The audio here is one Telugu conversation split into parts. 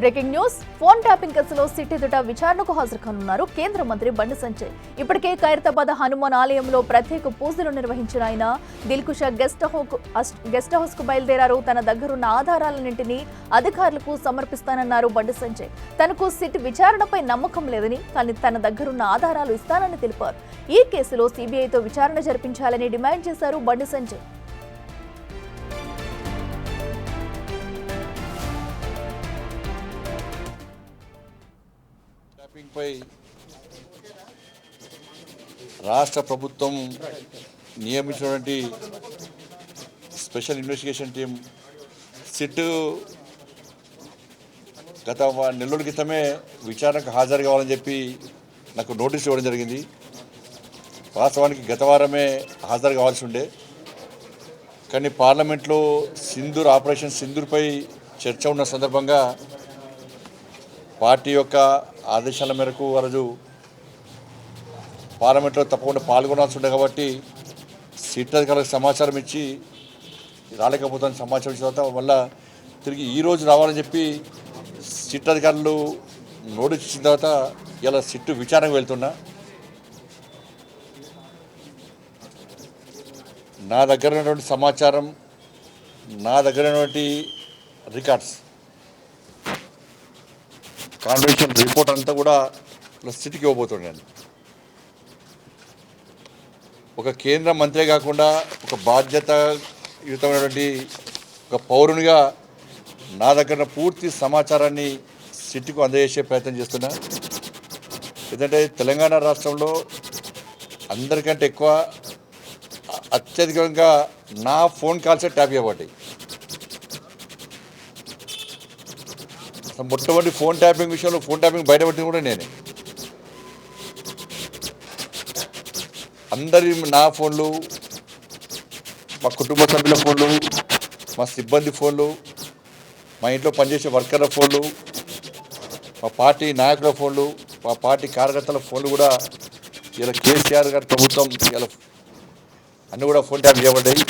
బ్రేకింగ్ న్యూస్ ఫోన్ ట్యాపింగ్ కేసులో సిట్ ఎదుట విచారణకు హాజరు కానున్నారు కేంద్ర మంత్రి బండి సంజయ్. ఇప్పటికే ఖైరతాబాద్ హనుమాన్ ఆలయంలో ప్రత్యేక పూజలు నిర్వహించిన ఆయన దిల్కుషా గెస్ట్ హౌస్ కు బయలుదేరారు. తన దగ్గరున్న ఆధారాలన్నింటినీ అధికారులకు సమర్పిస్తానన్నారు బండి సంజయ్. తనకు సిట్ విచారణపై నమ్మకం లేదని, కానీ తన దగ్గరున్న ఆధారాలు ఇస్తానని తెలిపారు. ఈ కేసులో సిబిఐతో విచారణ జరిపించాలని డిమాండ్ చేశారు బండి సంజయ్. పై రాష్ట్ర ప్రభుత్వం నియమించినటువంటి స్పెషల్ ఇన్వెస్టిగేషన్ టీం సిట్ గత నెలల క్రితమే విచారణకు హాజరు కావాలని చెప్పి నాకు నోటీస్ ఇవ్వడం జరిగింది. వాస్తవానికి గత వారమే హాజరు కావాల్సి ఉండే, కానీ పార్లమెంట్లో ఆపరేషన్ సింధూర్పై చర్చ ఉన్న సందర్భంగా పార్టీ యొక్క ఆదేశాల మేరకు ఆ రోజు పార్లమెంట్లో తప్పకుండా పాల్గొనాల్సి ఉండే కాబట్టి సిట్ అధికారులకు సమాచారం ఇచ్చి రాలేకపోతాను సమాచారం ఇచ్చిన తర్వాత వల్ల తిరిగి ఈరోజు రావాలని చెప్పి సిట్ అధికారులు నోటీస్ ఇచ్చిన తర్వాత ఇలా సిట్టు విచారణకు వెళ్తున్నా. నా దగ్గర ఉన్నటువంటి సమాచారం, నా దగ్గర ఉన్నటువంటి రికార్డ్స్, కాన్వెన్షన్ రిపోర్ట్ అంతా కూడా సిట్కి ఇవ్వబోతున్నాను. ఒక కేంద్ర మంత్రే కాకుండా ఒక బాధ్యతాయుతమైనటువంటి ఒక పౌరునిగా నా దగ్గర పూర్తి సమాచారాన్ని సిట్కు అందజేసే ప్రయత్నం చేస్తున్నా. ఎందుకంటే తెలంగాణ రాష్ట్రంలో అందరికంటే ఎక్కువ అత్యధికంగా నా ఫోన్ కాల్సే ట్యాప్ చేయబడ్డాయి. మొట్టమొదటి ఫోన్ ట్యాపింగ్ విషయంలో ఫోన్ ట్యాపింగ్ బయటపట్టింది కూడా నేనే. అందరి నా ఫోన్లు, మా కుటుంబ సభ్యుల ఫోన్లు, మా సిబ్బంది ఫోన్లు, మా ఇంట్లో పనిచేసే వర్కర్ల ఫోన్లు, మా పార్టీ నాయకుల ఫోన్లు, మా పార్టీ కార్యకర్తల ఫోన్లు కూడా ఇలా కేసీఆర్ గారి ప్రభుత్వం ఇలా అన్నీ కూడా ఫోన్ ట్యాప్ చేయబడ్డాయి.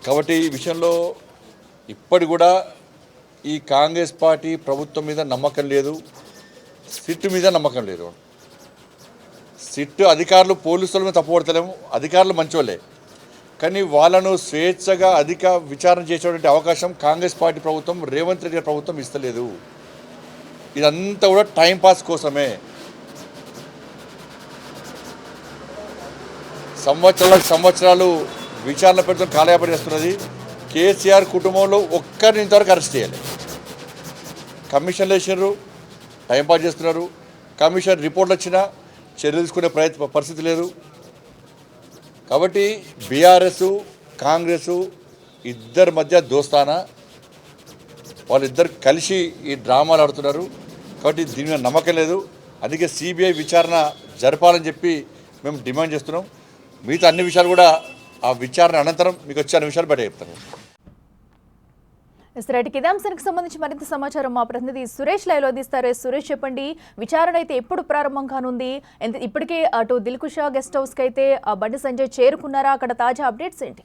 కాబట్టి ఈ విషయంలో ఇప్పటి కూడా ఈ కాంగ్రెస్ పార్టీ ప్రభుత్వం మీద నమ్మకం లేదు, సిట్ మీద నమ్మకం లేదు. సిట్ అధికారులు పోలీసుల మీద తప్పుపడతలేము, అధికారులు మంచోళ్ళే, కానీ వాళ్ళను స్వేచ్ఛగా అధిక విచారణ చేసేటువంటి అవకాశం కాంగ్రెస్ పార్టీ ప్రభుత్వం, రేవంత్ రెడ్డి ప్రభుత్వం ఇస్తలేదు. ఇదంతా కూడా టైంపాస్ కోసమే. సంవత్సరాలు విచారణ పెడుతూ కాలయాపన చేస్తున్నది. కేసీఆర్ కుటుంబంలో ఒక్కరిని ఇంతవరకు అరెస్ట్ చేయాలి. కమిషన్లు వేసినారు, టైంపాస్ చేస్తున్నారు. కమిషన్ రిపోర్ట్లు వచ్చినా చర్యలు తీసుకునే పరిస్థితి లేదు. కాబట్టి బీఆర్ఎస్ కాంగ్రెస్ ఇద్దరి మధ్య దోస్తానా, వాళ్ళిద్దరు కలిసి ఈ డ్రామాలు ఆడుతున్నారు. కాబట్టి దీని మీద నమ్మకం లేదు. అందుకే సిబిఐ విచారణ జరపాలని చెప్పి మేము డిమాండ్ చేస్తున్నాం. మిగతా అన్ని విషయాలు కూడా ఆ విచారణ అనంతరం మీకు వచ్చే అన్ని విషయాలు బయట చెప్తాను. ఇదే అంశానికి సంబంధించి మరింత సమాచారం మా ప్రతినిధి సురేష్ లైవ్లో అందిస్తారు. సురేష్, చెప్పండి, విచారణ అయితే ఎప్పుడు ప్రారంభం కానుంది? ఇప్పటికే అటు దిల్కుషా గెస్ట్ హౌస్కి అయితే బండి సంజయ్ చేరుకున్నారా? అక్కడ తాజా అప్డేట్స్ ఏంటి?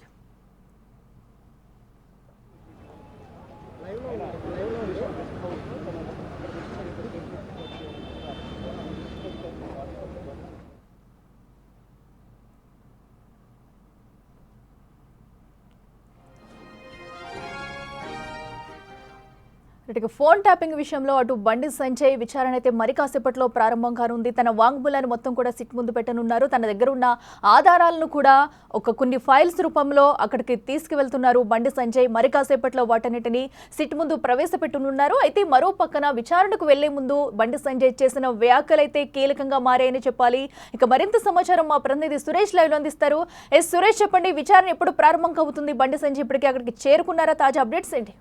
ఫోన్ ట్యాపింగ్ విషయంలో అటు బండి సంజయ్ విచారణ అయితే మరి కాసేపట్లో ప్రారంభం కానుంది. తన వాంగ్మూలాన్ని మొత్తం కూడా సిట్ ముందు పెట్టనున్నారు. తన దగ్గర ఉన్న ఆధారాలను కూడా కొన్ని ఫైల్స్ రూపంలో అక్కడికి తీసుకువెళ్తున్నారు బండి సంజయ్. మరి కాసేపట్లో వాటన్నిటిని సిట్ ముందు ప్రవేశపెట్టనున్నారు. అయితే మరో పక్కన విచారణకు వెళ్లే ముందు బండి సంజయ్ చేసిన వ్యాఖ్యలైతే కీలకంగా మారాయని చెప్పాలి. ఇక మరింత సమాచారం మా ప్రతినిధి సురేష్ లైవ్ లో అందిస్తారు. సురేష్, చెప్పండి, విచారణ ఎప్పుడు ప్రారంభం అవుతుంది? బండి సంజయ్ ఇప్పటికే అక్కడికి చేరుకున్నారా? తాజా అప్డేట్స్ ఏంటి?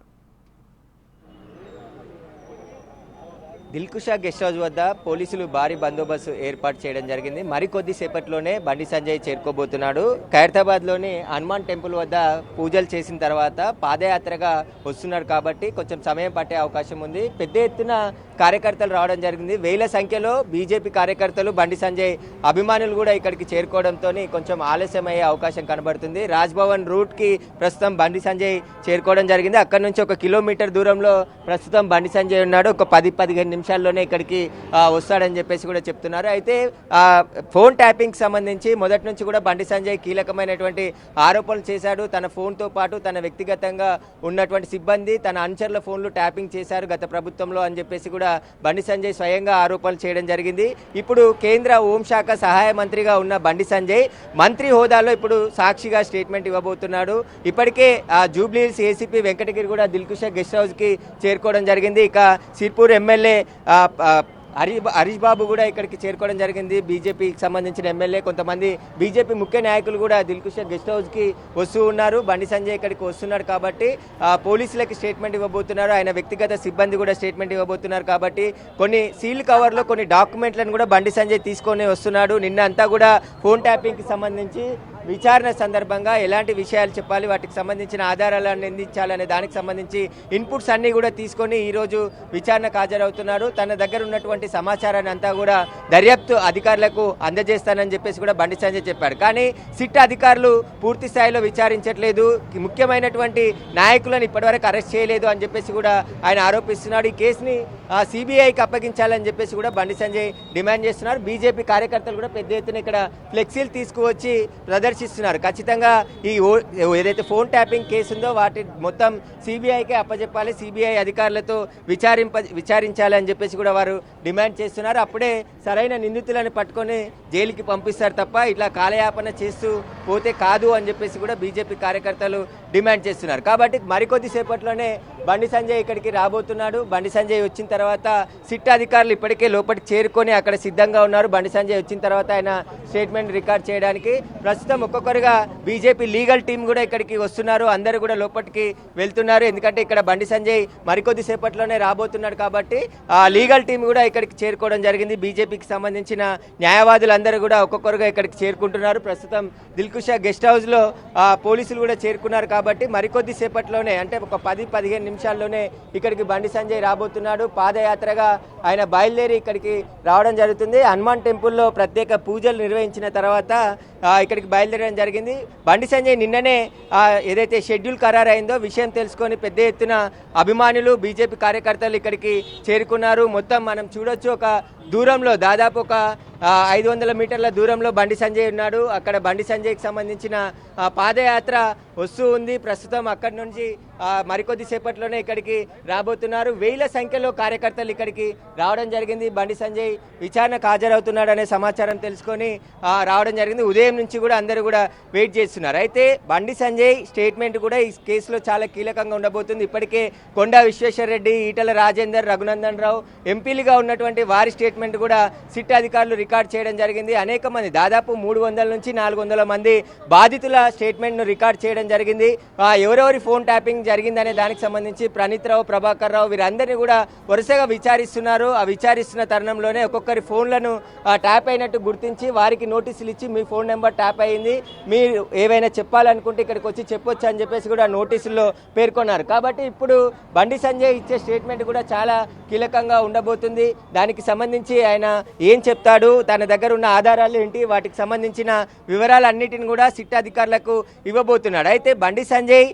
దిల్కుషా గెస్ట్ హౌస్ వద్ద పోలీసులు భారీ బందోబస్తు ఏర్పాటు చేయడం జరిగింది. మరికొద్ది సేపట్లోనే బండి సంజయ్ చేరుకోబోతున్నాడు. ఖైరతాబాద్లోని హనుమాన్ టెంపుల్ వద్ద పూజలు చేసిన తర్వాత పాదయాత్రగా వస్తున్నారు కాబట్టి కొంచెం సమయం పట్టే అవకాశం ఉంది. పెద్ద ఎత్తున కార్యకర్తలు రావడం జరిగింది. వేల సంఖ్యలో బీజేపీ కార్యకర్తలు, బండి సంజయ్ అభిమానులు కూడా ఇక్కడికి చేరుకోవడంతో కొంచెం ఆలస్యమయ్యే అవకాశం కనబడుతుంది. రాజ్భవన్ రూట్కి ప్రస్తుతం బండి సంజయ్ చేరుకోవడం జరిగింది. అక్కడ నుంచి 1 కిలోమీటర్ దూరంలో ప్రస్తుతం బండి సంజయ్ ఉన్నాడు. ఒక 10-15 నిమిషాల్లోనే ఇక్కడికి వస్తాడని చెప్పేసి కూడా చెప్తున్నారు. అయితే ఫోన్ ట్యాపింగ్ సంబంధించి మొదటి నుంచి కూడా బండి సంజయ్ కీలకమైనటువంటి ఆరోపణలు చేశాడు. తన ఫోన్తో పాటు తన వ్యక్తిగతంగా ఉన్నటువంటి సిబ్బంది, తన అనుచరుల ఫోన్లు ట్యాపింగ్ చేశారు గత ప్రభుత్వంలో అని చెప్పేసి కూడా బండి సంజయ్ స్వయంగా ఆరోపణలు చేయడం జరిగింది. ఇప్పుడు కేంద్ర హోంశాఖ సహాయ మంత్రిగా ఉన్న బండి సంజయ్ మంత్రి హోదాలో ఇప్పుడు సాక్షిగా స్టేట్మెంట్ ఇవ్వబోతున్నాడు. ఇప్పటికే జూబ్లీహిల్స్ ఏసీపీ వెంకటగిరి కూడా దిల్కుష గెస్ట్ హౌస్కి చేరుకోవడం జరిగింది. ఇక సిర్పూర్ ఎమ్మెల్యే హరీష్ బాబు కూడా ఇక్కడికి చేరుకోవడం జరిగింది. బీజేపీకి సంబంధించిన ఎమ్మెల్యే, కొంతమంది బీజేపీ ముఖ్య నాయకులు కూడా దిల్కుష గెస్ట్ హౌస్కి వస్తూ ఉన్నారు. బండి సంజయ్ ఇక్కడికి వస్తున్నాడు కాబట్టి పోలీసులకి స్టేట్మెంట్ ఇవ్వబోతున్నారు. ఆయన వ్యక్తిగత సిబ్బంది కూడా స్టేట్మెంట్ ఇవ్వబోతున్నారు కాబట్టి కొన్ని సీల్ కవర్లో కొన్ని డాక్యుమెంట్లను కూడా బండి సంజయ్ తీసుకొని వస్తున్నాడు. నిన్న అంతా కూడా ఫోన్ ట్యాపింగ్కి సంబంధించి విచారణ సందర్భంగా ఎలాంటి విషయాలు చెప్పాలి, వాటికి సంబంధించిన ఆధారాలను అందించాలనే దానికి సంబంధించి ఇన్పుట్స్ అన్నీ కూడా తీసుకొని ఈరోజు విచారణకు హాజరవుతున్నారు. తన దగ్గర ఉన్నటువంటి సమాచారాన్ని అంతా కూడా దర్యాప్తు అధికారులకు అందజేస్తానని చెప్పేసి కూడా బండి సంజయ్ చెప్పాడు. కానీ సిట్ అధికారులు పూర్తి స్థాయిలో విచారించట్లేదు, ముఖ్యమైనటువంటి నాయకులను ఇప్పటివరకు అరెస్ట్ చేయలేదు అని చెప్పేసి కూడా ఆయన ఆరోపిస్తున్నాడు. ఈ కేసుని సిబిఐకి అప్పగించాలని చెప్పేసి కూడా బండి సంజయ్ డిమాండ్ చేస్తున్నారు. బీజేపీ కార్యకర్తలు కూడా పెద్ద ఎత్తున ఇక్కడ ఫ్లెక్సీలు తీసుకువచ్చి ప్రదర్శిస్తున్నారు. ఖచ్చితంగా ఈ ఏదైతే ఫోన్ ట్యాపింగ్ కేసు ఉందో వాటి మొత్తం సిబిఐకే అప్పచెప్పాలి, సిబిఐ అధికారులతో విచారించాలని చెప్పేసి కూడా వారు డిమాండ్ చేస్తున్నారు. అప్పుడే సరైన నిందితులను పట్టుకొని జైలుకి పంపిస్తారు తప్ప ఇట్లా కాలయాపన చేస్తూ పోతే కాదు అని చెప్పేసి కూడా బీజేపీ కార్యకర్తలు డిమాండ్ చేస్తున్నారు. కాబట్టి మరికొద్ది సేపట్లోనే బండి సంజయ్ ఇక్కడికి రాబోతున్నాడు. బండి సంజయ్ వచ్చిన తర్వాత సిట్ అధికారులు ఇప్పటికే లోపలికి చేరుకొని అక్కడ సిద్ధంగా ఉన్నారు. బండి సంజయ్ వచ్చిన తర్వాత ఆయన స్టేట్మెంట్ రికార్డ్ చేయడానికి ప్రస్తుతం ఒక్కొక్కరుగా బీజేపీ లీగల్ టీం కూడా ఇక్కడికి వస్తున్నారు. అందరూ కూడా లోపలికి వెళ్తున్నారు. ఎందుకంటే ఇక్కడ బండి సంజయ్ మరికొద్ది సేపట్లోనే రాబోతున్నాడు కాబట్టి ఆ లీగల్ టీం కూడా ఇక్కడికి చేరుకోవడం జరిగింది. బీజేపీకి సంబంధించిన న్యాయవాదులందరూ కూడా ఒక్కొక్కరుగా ఇక్కడికి చేరుకుంటున్నారు. ప్రస్తుతం దిల్కుష గెస్ట్ హౌస్లో పోలీసులు కూడా చేరుకున్నారు కాబట్టి మరికొద్ది సేపట్లోనే, అంటే ఒక 10-15 నిమిషాల్లోనే ఇక్కడికి బండి సంజయ్ రాబోతున్నాడు. పాదయాత్రగా ఆయన బయలుదేరి ఇక్కడికి రావడం జరుగుతుంది. హనుమాన్ టెంపుల్లో ప్రత్యేక పూజలు నిర్వహించిన తర్వాత ఇక్కడికి బయలుదేరడం జరిగింది. బండి సంజయ్ నిన్ననే ఏదైతే షెడ్యూల్ ఖరారైందో విషయం తెలుసుకొని పెద్ద ఎత్తున అభిమానులు, బీజేపీ కార్యకర్తలు ఇక్కడికి చేరుకున్నారు. మొత్తం మనం చూడొచ్చు, ఒక దూరంలో దాదాపు ఒక 500 మీటర్ల దూరంలో బండి సంజయ్ ఉన్నాడు. అక్కడ బండి సంజయ్కి సంబంధించిన పాదయాత్ర వస్తూ ఉంది. ప్రస్తుతం అక్కడి నుంచి మరికొద్ది సేపట్లోనే ఇక్కడికి రాబోతున్నారు. వేల సంఖ్యలో కార్యకర్తలు ఇక్కడికి రావడం జరిగింది. బండి సంజయ్ విచారణకు హాజరవుతున్నాడు అనే సమాచారం తెలుసుకొని రావడం జరిగింది. ఉదయం నుంచి కూడా అందరూ కూడా వెయిట్ చేస్తున్నారు. అయితే బండి సంజయ్ స్టేట్మెంట్ కూడా ఈ కేసులో చాలా కీలకంగా ఉండబోతుంది. ఇప్పటికే కొండా విశ్వేశ్వర రెడ్డి, ఈటల రాజేందర్, రఘునందన్ రావు ఎంపీలుగా ఉన్నటువంటి వారి స్టేట్మెంట్ కూడా సిట్ అధికారులు రికార్డ్ చేయడం జరిగింది. అనేక మంది, దాదాపు 300 నుంచి 400 మంది బాధితుల స్టేట్మెంట్ను రికార్డ్ చేయడం జరిగింది. ఎవరెవరి ఫోన్ ట్యాపింగ్ జరిగిందనే దానికి సంబంధించి ప్రణీత్ రావు, ప్రభాకర్ రావు వీరందరినీ కూడా వరుసగా విచారిస్తున్నారు. ఆ విచారిస్తున్న తరుణంలోనే ఒక్కొక్కరి ఫోన్లను ట్యాప్ అయినట్టు గుర్తించి వారికి నోటీసులు ఇచ్చి మీ ఫోన్ నెంబర్ ట్యాప్ అయ్యింది, మీరు ఏవైనా చెప్పాలనుకుంటే ఇక్కడికి వచ్చి చెప్పొచ్చు అని చెప్పేసి కూడా నోటీసుల్లో పేర్కొన్నారు. కాబట్టి ఇప్పుడు బండి సంజయ్ ఇచ్చే స్టేట్మెంట్ కూడా చాలా కీలకంగా ఉండబోతుంది. దానికి సంబంధించి ఆయన ఏం చెప్తాడు, తన దగ్గర ఉన్న ఆధారాలు ఏంటి, వాటికి సంబంధించిన వివరాలన్నిటిని కూడా సిట్ అధికారులకు ఇవ్వబోతున్నాడు. అయితే బండి సంజయ్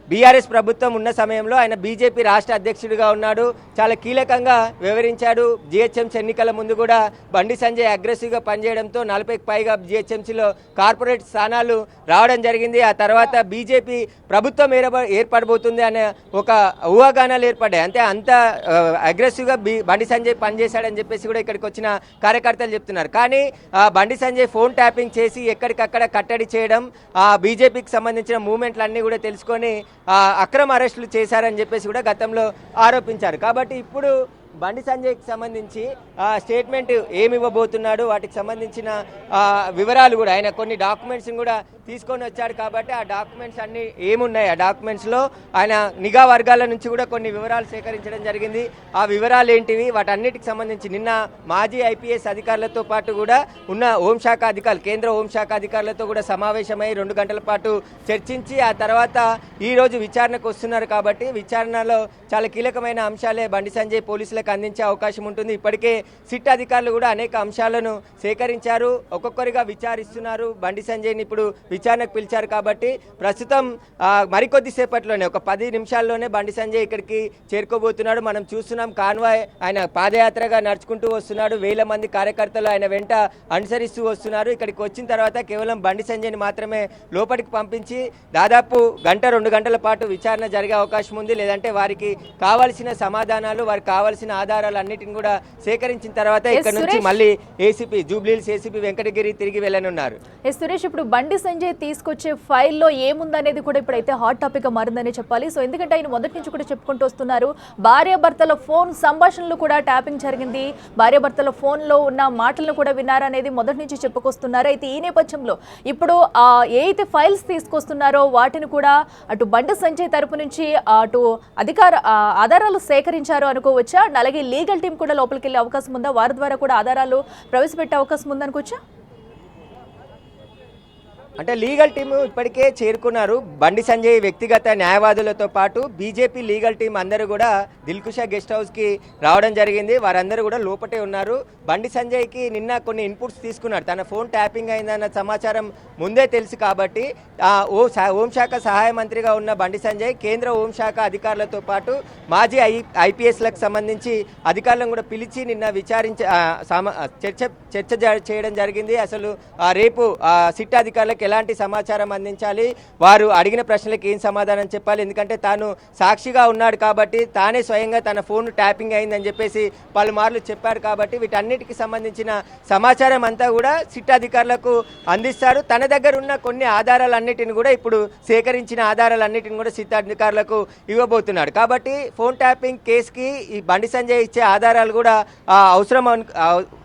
బీఆర్ఎస్ ప్రభుత్వం ఉన్న సమయంలో ఆయన బీజేపీ రాష్ట్ర అధ్యక్షుడిగా ఉన్నాడు. చాలా కీలకంగా వివరించాడు. జిహెచ్ఎంసీ ఎన్నికల ముందు కూడా బండి సంజయ్ అగ్రెసివ్గా పనిచేయడంతో 40కి పైగా జిహెచ్ఎంసీలో కార్పొరేట్ స్థానాలు రావడం జరిగింది. ఆ తర్వాత బీజేపీ ప్రభుత్వం ఏర్పడబోతుంది అనే ఒక ఊహాగానాలు ఏర్పడ్డాయి. అంటే అంత అగ్రెసివ్గా బండి సంజయ్ పనిచేశాడని చెప్పేసి కూడా ఇక్కడికి వచ్చిన కార్యకర్తలు చెప్తున్నారు. కానీ బండి సంజయ్ ఫోన్ ట్యాపింగ్ చేసి ఎక్కడికక్కడ కట్టడి చేయడం, బీజేపీకి సంబంధించిన మూవ్మెంట్లన్నీ కూడా తెలుసుకొని అక్రమ అరెస్టులు చేశారని చెప్పేసి కూడా గతంలో ఆరోపించారు. కాబట్టి ఇప్పుడు బండి సంజయ్కి సంబంధించి స్టేట్మెంట్ ఏమి ఇవ్వబోతున్నాడు, వాటికి సంబంధించిన వివరాలు కూడా, ఆయన కొన్ని డాక్యుమెంట్స్ కూడా తీసుకొని వచ్చాడు. కాబట్టి ఆ డాక్యుమెంట్స్ అన్ని ఏమున్నాయి, ఆ డాక్యుమెంట్స్లో ఆయన నిఘా వర్గాల నుంచి కూడా కొన్ని వివరాలు సేకరించడం జరిగింది. ఆ వివరాలు ఏంటివి, వాటన్నిటికి సంబంధించి నిన్న మాజీ ఐపీఎస్ అధికారులతో పాటు కూడా ఉన్న హోంశాఖ అధికారులు, కేంద్ర హోంశాఖ అధికారులతో కూడా సమావేశమై 2 గంటల పాటు చర్చించి ఆ తర్వాత ఈరోజు విచారణకు వస్తున్నారు. కాబట్టి విచారణలో చాలా కీలకమైన అంశాలే బండి సంజయ్ పోలీసులకు విచారణకు అందించే అవకాశం ఉంటుంది. ఇప్పటికే సిట్ అధికారులు కూడా అనేక అంశాలను సేకరించారు, ఒక్కొక్కరిగా విచారిస్తున్నారు. బండి సంజయ్ని ఇప్పుడు విచారణకు పిలిచారు కాబట్టి ప్రస్తుతం మరికొద్ది సేపట్లోనే ఒక 10 నిమిషాల్లోనే బండి సంజయ్ ఇక్కడికి చేరుకోబోతున్నాడు. మనం చూస్తున్నాం కాన్వాయ్ ఆయన పాదయాత్రగా నడుచుకుంటూ వస్తున్నాడు. వేల మంది కార్యకర్తలు ఆయన వెంట అనుసరిస్తూ వస్తున్నారు. ఇక్కడికి వచ్చిన తర్వాత కేవలం బండి సంజయ్ని మాత్రమే లోపలికి పంపించి దాదాపు 1-2 గంటల పాటు విచారణ జరిగే అవకాశం ఉంది. లేదంటే వారికి కావాల్సిన సమాధానాలు, వారికి కావాల్సిన ఆధారాలు అన్నిటిని కూడా సేకరించిన తర్వాత ఇక్కడ నుంచి మళ్ళీ ఏసీపీ జూబ్లీహిల్స్ ఏసీపీ వెంకటగిరి తిరిగి వెళ్ళనున్నారు. సురేష్, ఇప్పుడు బండి సంజయ్ తీసుకొచ్చే ఫైల్లో ఏముందనేది కూడా ఇప్పుడైతే హాట్ టాపిక్ గా మారిందని చెప్పాలి. సో ఎందుకంటే ఆయన మొదటి నుంచి కూడా చెప్పుకుంటూ వస్తున్నారు, భార్యాభర్తల ఫోన్ సంభాషణలు కూడా ట్యాపింగ్ జరిగింది, భార్యాభర్తల ఫోన్లో ఉన్న మాటలను కూడా విన్నారనేది మొదటి నుంచి చెప్పుకొస్తున్నారు. అయితే ఈ నేపథ్యంలో ఇప్పుడు ఏ అయితే ఫైల్స్ తీసుకొస్తున్నారో వాటిని కూడా అటు బండి సంజయ్ తరపు నుంచి అటు ఆధారాలు సేకరించారు అనుకోవచ్చా? అలాగే లీగల్ టీం కూడా లోపలికి వెళ్ళే అవకాశం ఉందా? వారి ద్వారా కూడా ఆధారాలు ప్రవేశపెట్టే అవకాశం ఉందనుకోవచ్చా? అంటే లీగల్ టీం ఇప్పటికే చేరుకున్నారు. బండి సంజయ్ వ్యక్తిగత న్యాయవాదులతో పాటు బీజేపీ లీగల్ టీం అందరూ కూడా దిల్కుషా గెస్ట్ హౌస్కి రావడం జరిగింది. వారందరూ కూడా లోపటే ఉన్నారు. బండి సంజయ్కి నిన్న కొన్ని ఇన్పుట్స్ తీసుకున్నాడు. తన ఫోన్ ట్యాపింగ్ అయిందన్న సమాచారం ముందే తెలుసు కాబట్టి హోంశాఖ సహాయ మంత్రిగా ఉన్న బండి సంజయ్ కేంద్ర హోంశాఖ అధికారులతో పాటు మాజీ ఐపీఎస్లకు సంబంధించి అధికారులను కూడా పిలిచి నిన్న చర్చ చేయడం జరిగింది. అసలు రేపు సిట్ అధికారులకు ఎలాంటి సమాచారం అందించాలి, వారు అడిగిన ప్రశ్నలకు ఏం సమాధానం చెప్పాలి, ఎందుకంటే తాను సాక్షిగా ఉన్నాడు కాబట్టి తానే స్వయంగా తన ఫోన్ ట్యాపింగ్ అయిందని చెప్పేసి పలుమార్లు చెప్పాడు కాబట్టి వీటన్నిటికి సంబంధించిన సమాచారం అంతా కూడా సిట్ అధికారులకు అందిస్తారు. తన దగ్గర ఉన్న కొన్ని ఆధారాలన్నిటిని కూడా ఇప్పుడు సేకరించిన ఆధారాలన్నిటిని కూడా సిట్ అధికారులకు ఇవ్వబోతున్నాడు. కాబట్టి ఫోన్ ట్యాపింగ్ కేసుకి ఈ బండి సంజయ్ ఇచ్చే ఆధారాలు కూడా అవసరం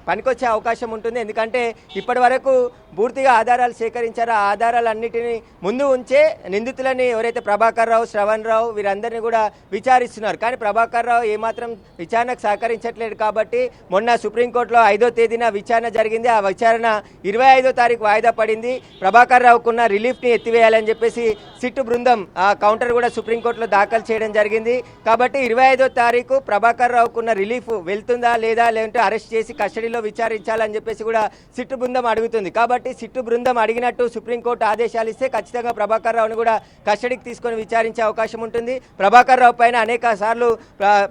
పనికొచ్చే అవకాశం ఉంటుంది. ఎందుకంటే ఇప్పటి వరకు పూర్తిగా ఆధారాలు సేకరించారో ఆ ఆధారాలన్నిటినీ ముందు ఉంచే నిందితులని ఎవరైతే ప్రభాకర్ రావు, శ్రవణ్ రావు వీరందరినీ కూడా విచారిస్తున్నారు. కానీ ప్రభాకర్ రావు ఏమాత్రం విచారణకు సహకరించట్లేదు కాబట్టి మొన్న సుప్రీంకోర్టులో 5వ తేదీన విచారణ జరిగింది. ఆ విచారణ 25వ తారీఖు వాయిదా పడింది. ప్రభాకర్ రావుకున్న రిలీఫ్ని ఎత్తివేయాలని చెప్పేసి సిట్టు బృందం కౌంటర్ కూడా సుప్రీంకోర్టులో దాఖలు చేయడం జరిగింది. కాబట్టి 25వ తారీఖు ప్రభాకర్ రావుకున్న రిలీఫ్ వెళ్తుందా లేదా, లేదంటే అరెస్ట్ చేసి కస్టడీలో విచారించాలని చెప్పేసి కూడా సిట్టు బృందం అడుగుతుంది. కాబట్టి సిట్టు బృందం అడిగినట్టు సుప్రీంకోర్టు ఆదేశాలు ఇస్తే ఖచ్చితంగా ప్రభాకర్ రావును కూడా కస్టడీకి తీసుకొని విచారించే అవకాశం ఉంటుంది. ప్రభాకర్ రావు పైన అనేక సార్లు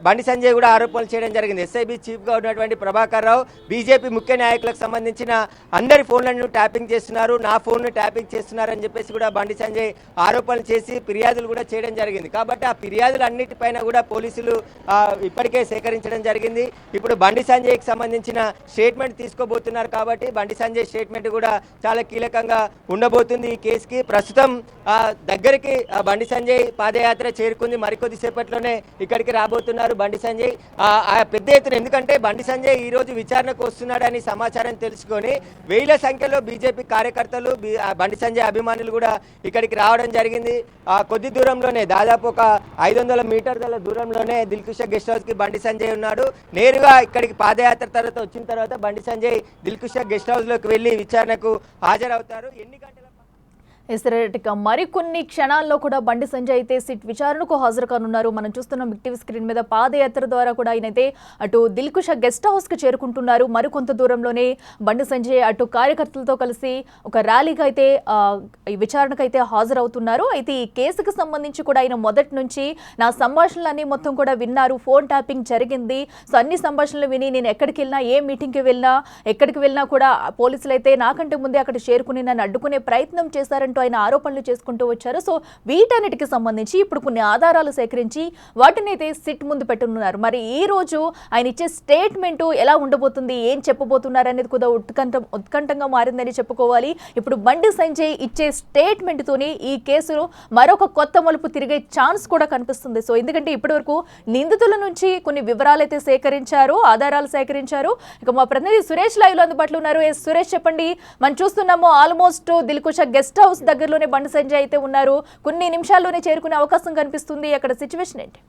బండి సంజయ్ కూడా ఆరోపణలు చేయడం జరిగింది. ఎస్ఐబి చీఫ్గా ఉన్నటువంటి ప్రభాకర్ రావు బీజేపీ ముఖ్య నాయకులకు సంబంధించిన అందరి ఫోన్లను ట్యాపింగ్ చేస్తున్నారు, నా ఫోన్ను ట్యాపింగ్ చేస్తున్నారు అని చెప్పేసి కూడా బండి సంజయ్ ఆరోపణలు చేసి ఫిర్యాదులు కూడా చేయడం జరిగింది. కాబట్టి ఆ ఫిర్యాదులు అన్నిటిపైన కూడా పోలీసులు ఇప్పటికే సేకరించడం జరిగింది. ఇప్పుడు బండి సంజయ్కి సంబంధించిన స్టేట్మెంట్ తీసుకోబోతున్నారు కాబట్టి బండి సంజయ్ స్టేట్మెంట్ కూడా చాలా కీలకంగా ఉండబోతుంది ఈ కేసుకి. ప్రస్తుతం దగ్గరికి బండి సంజయ్ పాదయాత్ర చేరుకుంది. మరికొద్ది సేపట్లోనే ఇక్కడికి రాబోతున్నారు బండి సంజయ్. పెద్ద ఎత్తున ఎందుకంటే బండి సంజయ్ ఈ రోజు విచారణకు వస్తున్నాడని సమాచారం తెలుసుకొని వేల సంఖ్యలో బీజేపీ కార్యకర్తలు, బండి సంజయ్ అభిమానులు కూడా ఇక్కడికి రావడం జరిగింది. కొద్ది దూరంలోనే దాదాపు ఒక 500 మీటర్ల దూరంలోనే దిల్కుషా గెస్ట్ హౌస్కి బండి సంజయ్ ఉన్నాడు. నేరుగా ఇక్కడికి పాదయాత్ర తర్వాత వచ్చిన తర్వాత బండి సంజయ్ దిల్కుషా గెస్ట్ హౌస్లోకి వెళ్ళి విచారణకు హాజరవుతారు. ఎన్ని గంటల మరికొన్ని క్షణాల్లో కూడా బండి సంజయ్ అయితే సిట్ విచారణకు హాజరు కానున్నారు. మనం చూస్తున్నాం బిగ్ టీవీ స్క్రీన్ మీద పాదయాత్ర ద్వారా కూడా ఆయనైతే అటు దిల్కుషా గెస్ట్ హౌస్కి చేరుకుంటున్నారు. మరికొంత దూరంలోనే బండి సంజయ్ అటు కార్యకర్తలతో కలిసి ఒక ర్యాలీగా అయితే ఈ విచారణకు అయితే హాజరవుతున్నారు. అయితే ఈ కేసుకు సంబంధించి కూడా ఆయన మొదటి నుంచి నా సంభాషణలన్నీ మొత్తం కూడా విన్నారు, ఫోన్ ట్యాపింగ్ జరిగింది, సో అన్ని సంభాషణలు విని నేను ఎక్కడికి వెళ్ళినా, ఏ మీటింగ్కి వెళ్ళినా, ఎక్కడికి వెళ్ళినా కూడా పోలీసులు అయితే నాకంటే ముందే అక్కడ చేరుకుని నన్ను అడ్డుకునే ప్రయత్నం చేశారంటూ ఆయన ఆరోపణలు చేసుకుంటూ వచ్చారు. సో వీటన్నిటికి సంబంధించి ఇప్పుడు కొన్ని ఆధారాలు సేకరించి వాటిని అయితే సిట్ ముందు పెట్టున్నారు. మరి ఈ రోజు ఆయన ఇచ్చే స్టేట్మెంట్ ఎలా ఉండబోతుంది, ఏం చెప్పబోతున్నారు అనేది కూడా ఉత్కంఠంగా మారిందని చెప్పుకోవాలి. ఇప్పుడు బండి సంజయ్ ఇచ్చే స్టేట్మెంట్ తోని ఈ కేసులో మరొక కొత్త మలుపు తిరిగే ఛాన్స్ కూడా కనిపిస్తుంది. సో ఎందుకంటే ఇప్పటివరకు నిందితుల నుంచి కొన్ని వివరాలు అయితే సేకరించారు, ఆధారాలు సేకరించారు. ఇక మా ప్రతినిధి సురేష్ లైవ్ లో అందుబాటులో ఉన్నారు. సురేష్, చెప్పండి. మనం చూస్తున్నాము ఆల్మోస్ట్ దిల్కుషా గెస్ట్ హౌస్ దగ్గరలోనే బండి సంజయ్ అయితే ఉన్నారు. కొన్ని నిమిషాల్లోనే చేరుకునే అవకాశం కనిపిస్తుంది. అక్కడ సిచ్యువేషన్ ఏంటి?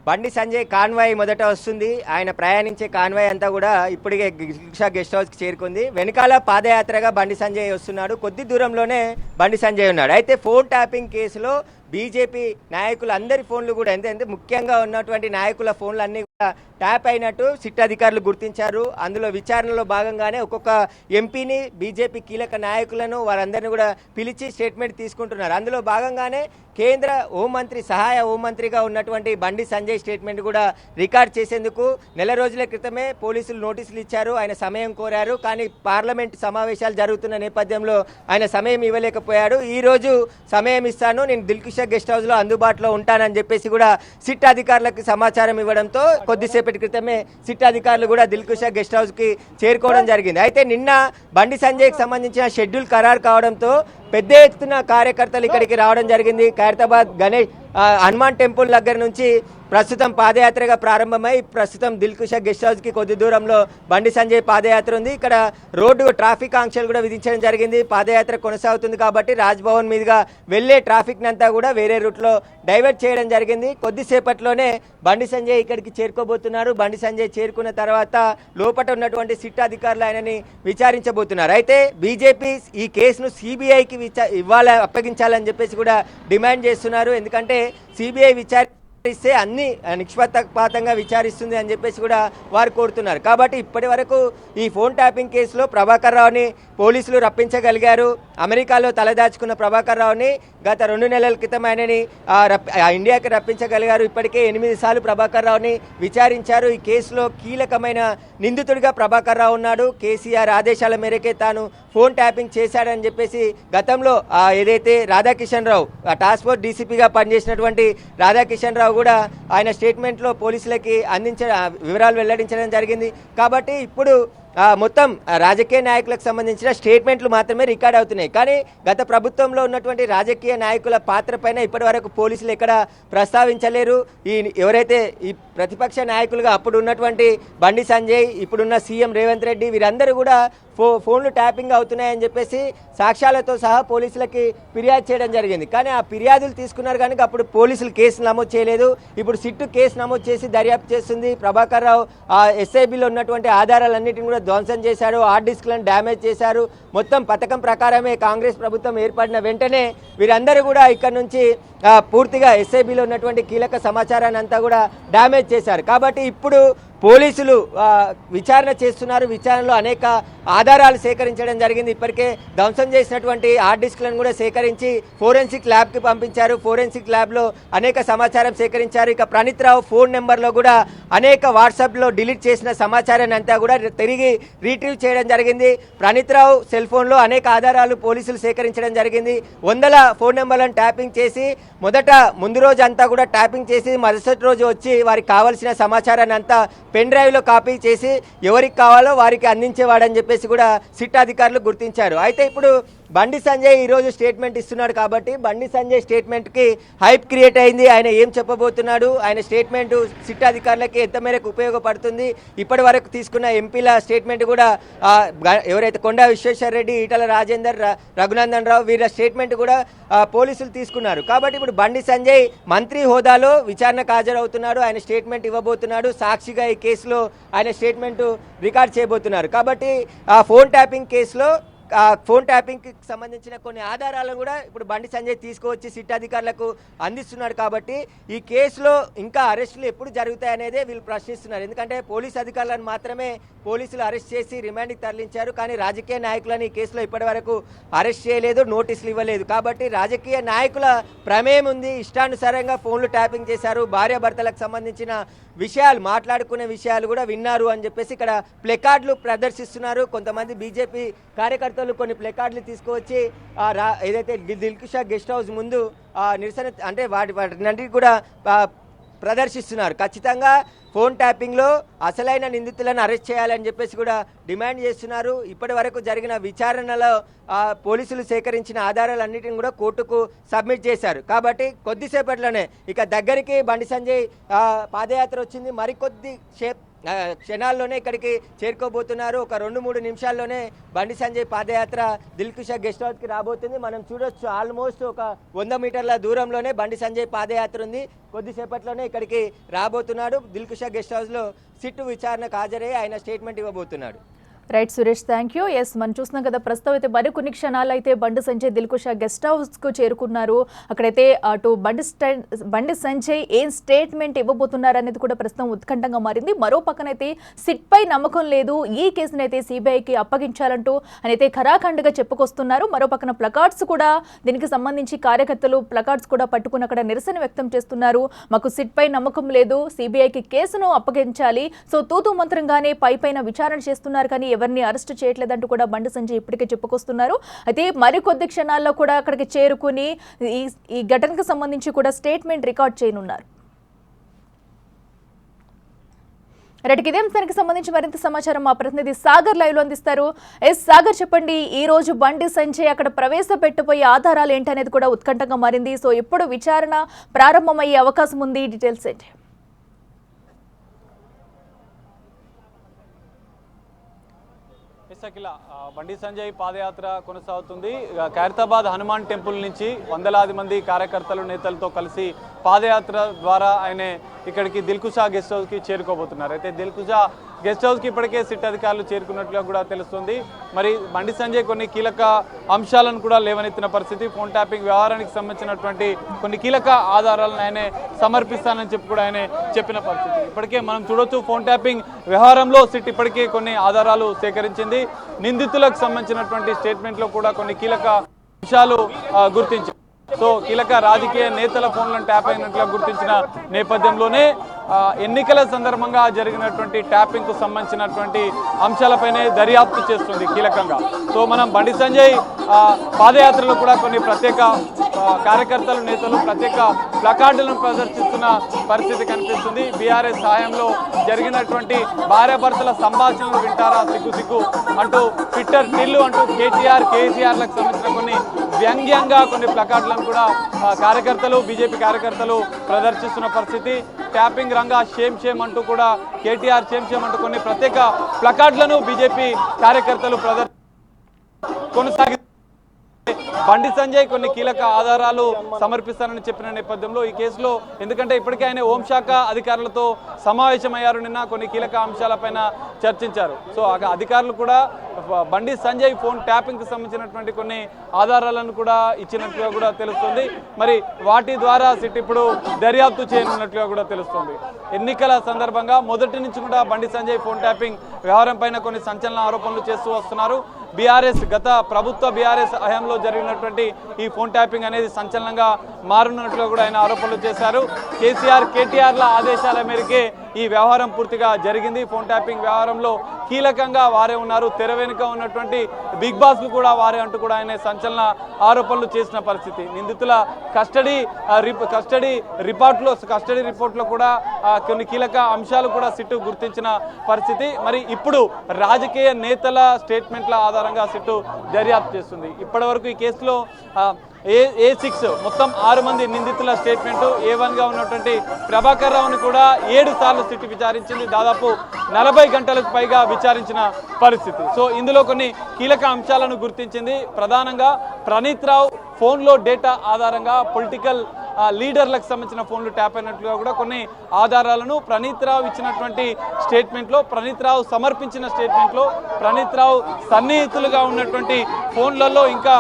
బండి సంజయ్ కాన్వాయ్ మొదట వస్తుంది. ఆయన ప్రయాణించే కాన్వాయ్ అంతా కూడా ఇప్పటికే దిల్కుషా గెస్ట్ హౌస్కి చేరుకుంది. వెనకాల పాదయాత్రగా బండి సంజయ్ వస్తున్నాడు. కొద్ది దూరంలోనే బండి సంజయ్ ఉన్నాడు. అయితే ఫోన్ ట్యాపింగ్ కేసులో బీజేపీ నాయకులందరి ఫోన్లు కూడా ఎందుకంటే ముఖ్యంగా ఉన్నటువంటి నాయకుల ఫోన్లు అన్నీ కూడా ట్యాప్ అయినట్టు సిట్ అధికారులు గుర్తించారు. అందులో విచారణలో భాగంగానే ఒక్కొక్క ఎంపీని, బీజేపీ కీలక నాయకులను వారందరినీ కూడా పిలిచి స్టేట్మెంట్ తీసుకుంటున్నారు. అందులో భాగంగానే కేంద్ర హోంమంత్రి, సహాయ హోంమంత్రిగా ఉన్నటువంటి బండి సంజయ్ స్టేట్మెంట్ కూడా రికార్డ్ చేసేందుకు నెల రోజుల క్రితమే పోలీసులు నోటీసులు ఇచ్చారు. ఆయన సమయం కోరారు, కానీ పార్లమెంట్ సమావేశాలు జరుగుతున్న నేపథ్యంలో ఆయన సమయం ఇవ్వలేకపోయాడు. ఈ రోజు సమయం ఇస్తాను, నేను దిల్కుషా గెస్ట్ హౌస్లో అందుబాటులో ఉంటానని చెప్పేసి కూడా సిట్ అధికారులకు సమాచారం ఇవ్వడంతో కొద్దిసేపటి క్రితమే సిట్ అధికారులు కూడా దిల్కుషా గెస్ట్ హౌస్కి చేరుకోవడం జరిగింది. అయితే నిన్న బండి సంజయ్కి సంబంధించిన షెడ్యూల్ ఖరారు కావడంతో పెద్ద ఎత్తున కార్యకర్తలు ఇక్కడికి రావడం జరిగింది. ఖైరతాబాద్ గణేష్ హనుమాన్ టెంపుల్ దగ్గర నుంచి ప్రస్తుతం పాదయాత్రగా ప్రారంభమై ప్రస్తుతం దిల్కుషా గెస్ట్ హౌస్కి కొద్ది దూరంలో బండి సంజయ్ పాదయాత్ర ఉంది. ఇక్కడ రోడ్డు ట్రాఫిక్ ఆంక్షలు కూడా విధించడం జరిగింది. పాదయాత్ర కొనసాగుతుంది కాబట్టి రాజ్భవన్ మీదుగా వెళ్లే ట్రాఫిక్ నంతా కూడా వేరే రూట్లో డైవర్ట్ చేయడం జరిగింది. కొద్దిసేపట్లోనే బండి సంజయ్ ఇక్కడికి చేరుకోబోతున్నారు. బండి సంజయ్ చేరుకున్న తర్వాత లోపల ఉన్నటువంటి సిట్ అధికారులు ఆయనని విచారించబోతున్నారు. అయితే బీజేపీ ఈ కేసును సిబిఐకి అప్పగించాలని చెప్పేసి కూడా డిమాండ్ చేస్తున్నారు. ఎందుకంటే సిబిఐ విచారిస్తే అన్ని నిష్పక్షపాతంగా విచారిస్తుంది అని చెప్పేసి కూడా వారు కోరుతున్నారు. కాబట్టి ఇప్పటి వరకు ఈ ఫోన్ ట్యాపింగ్ కేసులో ప్రభాకర్ రావుని పోలీసులు రప్పించగలిగారు. అమెరికాలో తలదాచుకున్న ప్రభాకర్ రావుని గత 2 నెలల క్రితం ఆయనని ఇండియాకి రప్పించగలిగారు. ఇప్పటికే 8 సార్లు ప్రభాకర్ రావుని విచారించారు. ఈ కేసులో కీలకమైన నిందితుడిగా ప్రభాకర్ రావు ఉన్నాడు. కేసీఆర్ ఆదేశాల మేరకే తాను ఫోన్ ట్యాపింగ్ చేశాడని చెప్పేసి గతంలో ఏదైతే రాధాకిషన్ రావు టాస్క్ ఫోర్స్ డీసీపీగా పనిచేసినటువంటి రాధాకిషన్ రావు కూడా ఆయన స్టేట్మెంట్లో పోలీసులకి వివరాలు వెల్లడించడం జరిగింది. కాబట్టి ఇప్పుడు మొత్తం రాజకీయ నాయకులకు సంబంధించిన స్టేట్మెంట్లు మాత్రమే రికార్డ్ అవుతున్నాయి. కానీ గత ప్రభుత్వంలో ఉన్నటువంటి రాజకీయ నాయకుల పాత్ర పైన ఇప్పటి వరకు పోలీసులు ఎక్కడ ప్రస్తావించలేరు. ఎవరైతే ఈ ప్రతిపక్ష నాయకులుగా అప్పుడు ఉన్నటువంటి బండి సంజయ్, ఇప్పుడున్న సీఎం రేవంత్ రెడ్డి, వీరందరూ కూడా ఫోన్లు ట్యాపింగ్ అవుతున్నాయని చెప్పేసి సాక్ష్యాలతో సహా పోలీసులకి ఫిర్యాదు చేయడం జరిగింది. కానీ ఆ ఫిర్యాదులు తీసుకున్నారు కానీ అప్పుడు పోలీసులు కేసు నమోదు చేయలేదు. ఇప్పుడు సిట్టు కేసు నమోదు చేసి దర్యాప్తు చేస్తుంది. ప్రభాకర్ రావు ఎస్ఐబిలో ఉన్నటువంటి ఆధారాలన్నింటినీ కూడా ధ్వంసం చేశారు. హార్డ్ డిస్క్లను డ్యామేజ్ చేశారు. మొత్తం పథకం ప్రకారమే కాంగ్రెస్ ప్రభుత్వం ఏర్పడిన వెంటనే వీరందరూ కూడా ఇక్కడ నుంచి పూర్తిగా ఎస్ఐబిలో ఉన్నటువంటి కీలక సమాచారాన్ని అంతా కూడా డ్యామేజ్ చేశారు. కాబట్టి ఇప్పుడు పోలీసులు విచారణ చేస్తున్నారు. విచారణలో అనేక ఆధారాలు సేకరించడం జరిగింది. ఇప్పటికే ధ్వంసం చేసినటువంటి హార్డ్ డిస్క్లను కూడా సేకరించి ఫోరెన్సిక్ ల్యాబ్కి పంపించారు. ఫోరెన్సిక్ ల్యాబ్లో అనేక సమాచారం సేకరించారు. ఇక ప్రణీత్ రావు ఫోన్ నెంబర్లో కూడా అనేక వాట్సాప్లో డిలీట్ చేసిన సమాచారాన్ని అంతా కూడా తిరిగి రీట్రీవ్ చేయడం జరిగింది. ప్రణీత్ రావు సెల్ ఫోన్లో అనేక ఆధారాలు పోలీసులు సేకరించడం జరిగింది. 100 ఫోన్ నెంబర్లను ట్యాపింగ్ చేసి ముందు రోజు అంతా కూడా ట్యాపింగ్ చేసి మరుసటి రోజు వచ్చి వారికి కావాల్సిన సమాచారాన్ని అంతా పెన్ డ్రైవ్లో కాపీ చేసి ఎవరికి కావాలో వారికి అందించేవాడని చెప్పేసి కూడా సిట్ అధికారులు గుర్తించారు. అయితే ఇప్పుడు బండి సంజయ్ ఈరోజు స్టేట్మెంట్ ఇస్తున్నాడు కాబట్టి బండి సంజయ్ స్టేట్మెంట్కి హైప్ క్రియేట్ అయింది. ఆయన ఏం చెప్పబోతున్నాడు, ఆయన స్టేట్మెంట్ సిట్ అధికారులకి ఎంత మేరకు ఉపయోగపడుతుంది, ఇప్పటి వరకు తీసుకున్న ఎంపీల స్టేట్మెంట్ కూడా ఎవరైతే కొండా విశ్వేశ్వర రెడ్డి, ఈటల రాజేందర్, రఘునందన్ రావు వీళ్ళ స్టేట్మెంట్ కూడా పోలీసులు తీసుకున్నారు. కాబట్టి ఇప్పుడు బండి సంజయ్ మంత్రి హోదాలో విచారణకు హాజరవుతున్నాడు. ఆయన స్టేట్మెంట్ ఇవ్వబోతున్నాడు. సాక్షిగా ఈ కేసులో ఆయన స్టేట్మెంట్ రికార్డ్ చేయబోతున్నారు. కాబట్టి ఫోన్ ట్యాపింగ్ కేసులో ఫోన్ ట్యాపింగ్కి సంబంధించిన కొన్ని ఆధారాలను కూడా ఇప్పుడు బండి సంజయ్ తీసుకువచ్చి సిట్ అధికారులకు అందిస్తున్నాడు. కాబట్టి ఈ కేసులో ఇంకా అరెస్టులు ఎప్పుడు జరుగుతాయనేదే వీళ్ళు ప్రశ్నిస్తున్నారు. ఎందుకంటే పోలీస్ అధికారులను మాత్రమే పోలీసులు అరెస్ట్ చేసి రిమాండ్కి తరలించారు. కానీ రాజకీయ నాయకులను ఈ కేసులో ఇప్పటి వరకు అరెస్ట్ చేయలేదు, నోటీసులు ఇవ్వలేదు. కాబట్టి రాజకీయ నాయకుల ప్రమేయం ఉంది. ఇష్టానుసారంగా ఫోన్లు ట్యాపింగ్ చేశారు. భార్యాభర్తలకు సంబంధించిన విషయాలు మాట్లాడుకునే విషయాలు కూడా విన్నారు అని చెప్పేసి ఇక్కడ ప్లెకార్డులు ప్రదర్శిస్తున్నారు. కొంతమంది బీజేపీ కార్యకర్తలు కొన్ని ప్లెకార్డులు తీసుకువచ్చి ఏదైతే దిల్కుషా గెస్ట్ హౌస్ ముందు నిరసన అంటే వాటిని కూడా ప్రదర్శిస్తున్నారు. ఖచ్చితంగా ఫోన్ ట్యాపింగ్లో అసలైన నిందితులను అరెస్ట్ చేయాలని చెప్పేసి కూడా డిమాండ్ చేస్తున్నారు. ఇప్పటి వరకు జరిగిన విచారణలో పోలీసులు సేకరించిన ఆధారాలన్నిటిని కూడా కోర్టుకు సబ్మిట్ చేశారు. కాబట్టి కొద్దిసేపట్లోనే ఇక దగ్గరికి బండి సంజయ్ పాదయాత్ర వచ్చింది. మరికొద్ది క్షణాల్లోనే ఇక్కడికి చేరుకోబోతున్నారు. ఒక 2-3 నిమిషాల్లోనే బండి సంజయ్ పాదయాత్ర దిల్కుషా గెస్ట్ హౌస్కి రాబోతుంది. మనం చూడొచ్చు ఆల్మోస్ట్ ఒక 100 మీటర్ల దూరంలోనే బండి సంజయ్ పాదయాత్ర ఉంది. కొద్దిసేపట్లోనే ఇక్కడికి రాబోతున్నాడు. దిల్కుషా గెస్ట్ హౌస్లో సిట్టు విచారణకు హాజరై ఆయన స్టేట్మెంట్ ఇవ్వబోతున్నాడు. Right Suresh, thank you. Yes, మనం చూస్తున్నాం కదా, ప్రస్తుతం అయితే మరికొన్ని క్షణాలు అయితే బండి సంజయ్ దిల్కుషా గెస్ట్ హౌస్కు చేరుకున్నారు. అక్కడైతే అటు బండి సంజయ్ ఏం స్టేట్మెంట్ ఇవ్వబోతున్నారు అనేది కూడా ప్రస్తుతం ఉత్కంఠంగా మారింది. మరో పక్కనైతే సిట్ పై నమ్మకం లేదు, ఈ కేసును అయితే సిబిఐకి అప్పగించాలంటూ అయితే ఖరాఖండ్గా చెప్పుకొస్తున్నారు. మరో పక్కన ప్లకార్డ్స్ కూడా దీనికి సంబంధించి కార్యకర్తలు ప్లకార్డ్స్ కూడా పట్టుకుని అక్కడ నిరసన వ్యక్తం చేస్తున్నారు. మాకు సిట్ పై నమ్మకం లేదు, సిబిఐకి కేసును అప్పగించాలి, సో తూతూ మంత్రంగానే పైన విచారణ చేస్తున్నారు కానీ ఎవరిని అరెస్ట్ చేయట్లేదంటూ కూడా బండి సంజయ్ ఇప్పటికే చెప్పుకొస్తున్నారు. అయితే మరికొద్ది క్షణాల్లో కూడా అక్కడికి చేరుకుని ఈ ఘటనకు సంబంధించి కూడా స్టేట్మెంట్ రికార్డ్ చేయనున్నారు. రైట్, ఇదే అంశానికి సంబంధించి మరింత సమాచారం మా ప్రతినిధి సాగర్ లైవ్ లో అందిస్తారు. ఎస్ సాగర్, చెప్పండి, ఈ రోజు బండి సంజయ్ అక్కడ ప్రవేశపెట్టబోయే ఆధారాలు ఏంటనేది కూడా ఉత్కంఠంగా మారింది. సో ఎప్పుడు విచారణ ప్రారంభమయ్యే అవకాశం ఉంది, డీటెయిల్స్ ఏంటి? బండి సంజయ్ పాదయాత్ర కొనసాగుతుంది. ఖైరతాబాద్ హనుమాన్ టెంపుల్ నుంచి వందలాది మంది కార్యకర్తలు నేతలతో కలిసి పాదయాత్ర ద్వారా ఆయన ఇక్కడికి దిల్కుషా గెస్ట్ హౌస్కి చేరుకోబోతున్నారు. అయితే దిల్కుషా గెస్ట్ హౌస్కి ఇప్పటికే సిట్ అధికారులు చేరుకున్నట్లుగా కూడా తెలుస్తుంది. మరి బండి సంజయ్ కొన్ని కీలక అంశాలను కూడా లేవనెత్తిన పరిస్థితి. ఫోన్ ట్యాపింగ్ వ్యవహారానికి సంబంధించినటువంటి కొన్ని కీలక ఆధారాలను ఆయన సమర్పిస్తానని చెప్పి కూడా ఆయన చెప్పిన పరిస్థితి. ఇప్పటికే మనం చూడొచ్చు, ఫోన్ ట్యాపింగ్ వ్యవహారంలో సిట్ ఇప్పటికే కొన్ని ఆధారాలు సేకరించింది. నిందితులకు సంబంధించినటువంటి స్టేట్మెంట్లో కూడా కొన్ని కీలక అంశాలు గుర్తించారు. సో కీలక రాజకీయ నేతల ఫోన్లను ట్యాప్ అయినట్లుగా గుర్తించిన నేపథ్యంలోనే ఎన్నికల సందర్భంగా జరిగినటువంటి ట్యాపింగ్కు సంబంధించినటువంటి అంశాలపైనే దర్యాప్తు చేస్తుంది కీలకంగా. సో మనం బండి సంజయ్ పాదయాత్రలో కూడా కొన్ని ప్రత్యేక కార్యకర్తలు నేతలు ప్రత్యేక ప్లకార్డులను ప్రదర్శిస్తున్న పరిస్థితి కనిపిస్తుంది. బీఆర్ఎస్ సహాయంలో జరిగినటువంటి భార్యాభర్తల సంభాషణలు వింటారా సిగ్గు అంటూ ట్విట్టర్ టిల్లు అంటూ కేసీఆర్లకు సంబంధించిన కొన్ని వ్యంగ్యంగా కొన్ని ప్లకార్డులను కూడా కార్యకర్తలు బీజేపీ కార్యకర్తలు ప్రదర్శిస్తున్న పరిస్థితి. ట్యాపింగ్ రంగా షేమ్ అంటూ కూడా కేటీఆర్ షేమ్ అంటూ కొన్ని ప్రత్యేక ప్లకార్డులను బీజేపీ కార్యకర్తలు కొనసాగి బండి సంజయ్ కొన్ని కీలక ఆధారాలు సమర్పిస్తానని చెప్పిన నేపథ్యంలో ఈ కేసులో, ఎందుకంటే ఇప్పటికే ఆయన హోంశాఖ అధికారులతో సమావేశమయ్యారు. నిన్న కొన్ని కీలక అంశాలపైన చర్చించారు. సో అధికారులు కూడా బండి సంజయ్ ఫోన్ ట్యాపింగ్కి సంబంధించినటువంటి కొన్ని ఆధారాలను కూడా ఇచ్చినట్లుగా కూడా తెలుస్తుంది. మరి వాటి ద్వారా సిట్ ఇప్పుడు దర్యాప్తు చేయనున్నట్లుగా కూడా తెలుస్తుంది. ఎన్నికల సందర్భంగా మొదటి నుంచి కూడా బండి సంజయ్ ఫోన్ ట్యాపింగ్ వ్యవహారం పైన కొన్ని సంచలన ఆరోపణలు చేస్తూ వస్తున్నారు. గత ప్రభుత్వ బీఆర్ఎస్ హయాంలో జరిగినటువంటి ఈ ఫోన్ ట్యాపింగ్ అనేది సంచలనంగా మారున్నట్లు కూడా ఆయన ఆరోపణలు చేశారు. కేటీఆర్ల ఆదేశాల మేరకే ఈ వ్యవహారం పూర్తిగా జరిగింది. ఫోన్ ట్యాపింగ్ వ్యవహారంలో కీలకంగా వారే ఉన్నారు, తెర వెనుక ఉన్నటువంటి బిగ్ బాస్ కూడా వారే అంటూ కూడా ఆయన సంచలన ఆరోపణలు చేసిన పరిస్థితి. నిందితుల కస్టడీ రిపోర్ట్లో కూడా కొన్ని కీలక అంశాలు కూడా సిట్టు గుర్తించిన పరిస్థితి. మరి ఇప్పుడు రాజకీయ నేతల స్టేట్మెంట్ల ఆధారంగా సిట్టు దర్యాప్తు చేస్తుంది. ఇప్పటి వరకు ఈ కేసులో A6 మొత్తం 6 మంది నిందితుల స్టేట్మెంట్, A1గా ఉన్నటువంటి ప్రభాకర్ రావుని కూడా 7 సార్లు సిట్ విచారించింది. దాదాపు 40 గంటలకు పైగా విచారించిన పరిస్థితి. సో ఇందులో కొన్ని కీలక అంశాలను గుర్తించింది. ప్రధానంగా ప్రణీత్ రావు ఫోన్లో డేటా ఆధారంగా పొలిటికల్ లీడర్లకు సంబంధించిన ఫోన్లు ట్యాప్ అయినట్లుగా కూడా కొన్ని ఆధారాలను ప్రణీత్ రావు ఇచ్చినటువంటి స్టేట్మెంట్లో, ప్రణీత్ రావు సమర్పించిన స్టేట్మెంట్లో ప్రణీత్ రావు సన్నిహితులుగా ఉన్నటువంటి ఫోన్లలో ఇంకా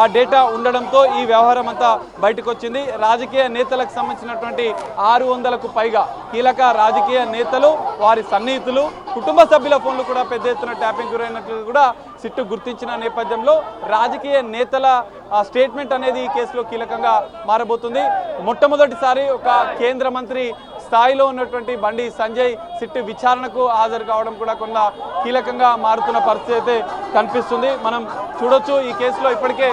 ఆ డేటా ఉండడంతో ఈ వ్యవహారం అంతా బయటకు వచ్చింది. రాజకీయ నేతలకు సంబంధించినటువంటి 600కు పైగా కీలక రాజకీయ నేతలు, వారి సన్నిహితులు, కుటుంబ సభ్యుల ఫోన్లు కూడా పెద్ద ఎత్తున ట్యాపింగ్ గురైనట్లు కూడా సిట్టు గుర్తించిన నేపథ్యంలో రాజకీయ నేతల స్టేట్మెంట్ అనేది ఈ కేసులో కీలకంగా మారబోతుంది. మొట్టమొదటిసారి ఒక కేంద్ర మంత్రి స్థాయిలో ఉన్నటువంటి బండి సంజయ్ సిట్టు విచారణకు హాజరు కావడం కూడా కొంత కీలకంగా మారుతున్న పరిస్థితి అయితే కనిపిస్తుంది. మనం చూడొచ్చు, ఈ కేసులో ఇప్పటికే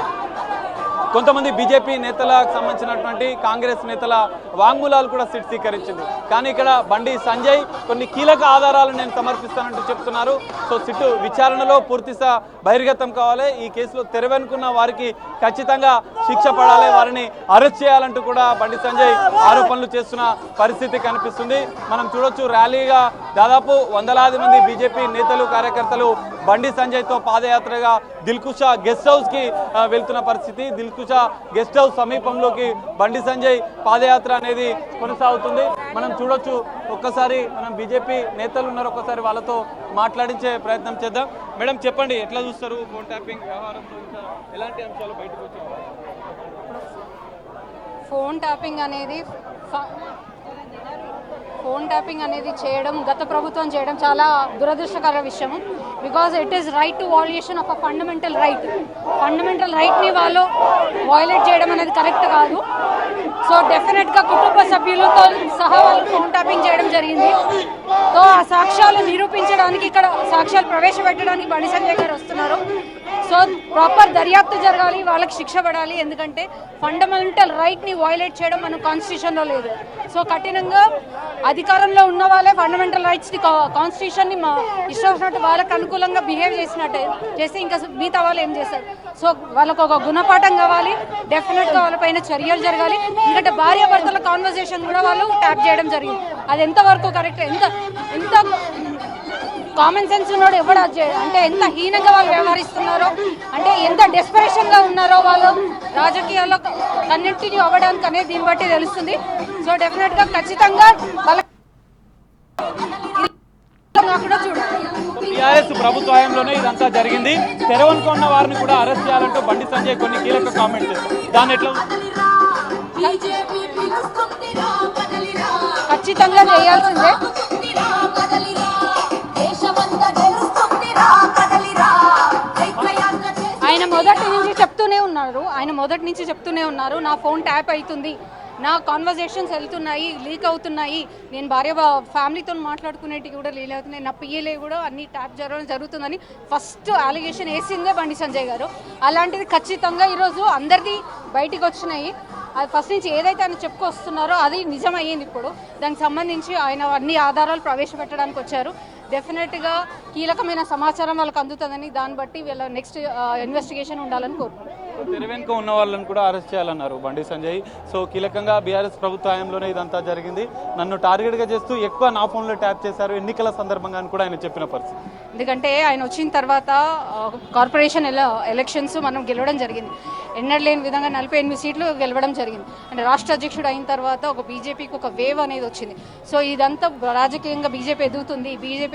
కొంతమంది బీజేపీ నేతలకు సంబంధించినటువంటి కాంగ్రెస్ నేతల వాంగ్మూలాలు కూడా సిట్ స్వీకరించింది. కానీ ఇక్కడ బండి సంజయ్ కొన్ని కీలక ఆధారాలను నేను సమర్పిస్తానంటూ చెప్తున్నారు. సో సిట్టు విచారణలో పూర్తిగా బహిర్గతం కావాలి. ఈ కేసులో తెరవెనుకున్న వారికి ఖచ్చితంగా శిక్ష పడాలి, వారిని అరెస్ట్ చేయాలంటూ కూడా బండి సంజయ్ ఆరోపణలు చేస్తున్న పరిస్థితి కనిపిస్తుంది. మనం చూడొచ్చు, ర్యాలీగా దాదాపు వందలాది మంది బీజేపీ నేతలు కార్యకర్తలు బండి సంజయ్తో పాదయాత్రగా దిల్కుషా గెస్ట్ హౌస్కి వెళ్తున్న పరిస్థితి. దిల్కుషా దిల్కుష గెస్ట్ హౌస్ సమీపంలోకి బండి సంజయ్ పాదయాత్ర అనేది కొనసాగుతుంది. మనం చూడొచ్చు, ఒక్కసారి మనం బీజేపీ నేతలు ఉన్నారు, ఒక్కసారి వాళ్ళతో మాట్లాడించే ప్రయత్నం చేద్దాం. మేడం చెప్పండి, ఎట్లా చూస్తారు ఫోన్ ట్యాపింగ్ వ్యవహారంలో, ఇంకా ఎలాంటి అంశాలు బయటకు వచ్చాయి? ఫోన్ ట్యాపింగ్ అనేది చేయడం గత ప్రభుత్వం చేయడం చాలా దురదృష్టకర విషయం. Because it is right to valuation of a fundamental రైట్ని వాళ్ళు వాయిలేట్ చేయడం అనేది కరెక్ట్ కాదు. సో డెఫినెట్గా కుటుంబ సభ్యులతో సహా వాళ్ళు ఫోన్ ట్యాపింగ్ చేయడం జరిగింది. సో ఆ సాక్ష్యాలు నిరూపించడానికి, ఇక్కడ సాక్ష్యాలు ప్రవేశపెట్టడానికి బండి సంజయ్ గారు వస్తున్నారు. సో ప్రాపర్ దర్యాప్తు జరగాలి, వాళ్ళకి శిక్ష పడాలి. ఎందుకంటే ఫండమెంటల్ రైట్ని వైలేట్ చేయడం మన కాన్స్టిట్యూషన్లో లేదు. సో కఠినంగా అధికారంలో ఉన్న వాళ్ళే ఫండమెంటల్ రైట్స్ని, కాన్స్టిట్యూషన్ని ఇష్టం వచ్చినట్టు వాళ్ళకి అనుకూలంగా బిహేవ్ చేస్తే ఇంకా మిగతా వాళ్ళు ఏం చేస్తారు? సో వాళ్ళకు ఒక గుణపాఠం కావాలి, డెఫినెట్గా వాళ్ళపైన చర్యలు జరగాలి. ఎందుకంటే భార్యాభర్తల కాన్వర్సేషన్ కూడా వాళ్ళు ట్యాప్ చేయడం జరిగింది. అది ఎంతవరకు కరెక్ట్, ఎంత కామన్ సెన్స్ ఉన్నాడు ఎవడు అంటే ఎంత హీనంగా వాళ్ళు వ్యవహరిస్తున్నారో, అంటే ఎంత డెస్పరేషన్గా ఉన్నారో వాళ్ళు రాజకీయాల్లో కన్నింటినీ అవ్వడానికి అనేది దీన్ని బట్టి తెలుస్తుంది. సో డెఫినెట్గా ఖచ్చితంగా వాళ్ళ కూడా చూడాలి. టీఆర్ఎస్ ప్రభుత్వ హయాంలోనే ఇదంతా జరిగింది. తెరవనుకున్న వారిని కూడా అరెస్ట్ చేయాలంటూ బండి సంజయ్ కొన్ని కీలక కామెంట్ చేశారు. దాన్ని ఎట్లా ఖచ్చితంగా చేయాల్సిందే. ఆయన మొదటి నుంచి చెప్తూనే ఉన్నారు నా ఫోన్ ట్యాప్ అవుతుంది, నా కాన్వర్జేషన్స్ వెళ్తున్నాయి, లీక్ అవుతున్నాయి, నేను ఫ్యామిలీతో మాట్లాడుకునేటివి కూడా లీక్ అవుతున్నాయి, నా పిఏలే కూడా అన్ని ట్యాప్ జరుగుతుందని ఫస్ట్ అలిగేషన్ వేసిందే బండి సంజయ్ గారు. అలాంటిది ఖచ్చితంగా ఈరోజు అందరిది బయటికి వచ్చినాయి. అది ఫస్ట్ నుంచి ఏదైతే ఆయన చెప్పుకొస్తున్నారో అది నిజమయ్యింది. ఇప్పుడు దానికి సంబంధించి ఆయన అన్ని ఆధారాలు ప్రవేశపెట్టడానికి వచ్చారు. డెఫినెట్గా కీలకమైన సమాచారం వాళ్ళకి అందుతుందని, దాన్ని బట్టి వీళ్ళ నెక్స్ట్ ఇన్వెస్టిగేషన్ ఉండాలని కోరుకుంటున్నారు. తెరవెనుక ఉన్న వాళ్ళని కూడా అరెస్ట్ చేయాలన్నారు బండి సంజయ్. సో కీలకంగా బీఆర్ఎస్ ప్రభుత్వ హయాంలోనే ఇదంతా జరిగింది, నన్ను టార్గెట్గా చేస్తూ ఎక్కువ నా ఫోన్లో ట్యాప్ చేశారు ఎన్నికల సందర్భంగా అని కూడా ఆయన చెప్పిన పరిస్థితి. ఎందుకంటే ఆయన వచ్చిన తర్వాత కార్పొరేషన్ ఎలక్షన్స్ మనం గెలవడం జరిగింది. ఎన్నడూ లేని విధంగా 48 సీట్లు గెలవడం జరిగింది. అంటే రాష్ట్ర అధ్యక్షుడు అయిన తర్వాత ఒక బీజేపీకి ఒక వేవ్ అనేది వచ్చింది. సో ఇదంతా రాజకీయంగా బీజేపీ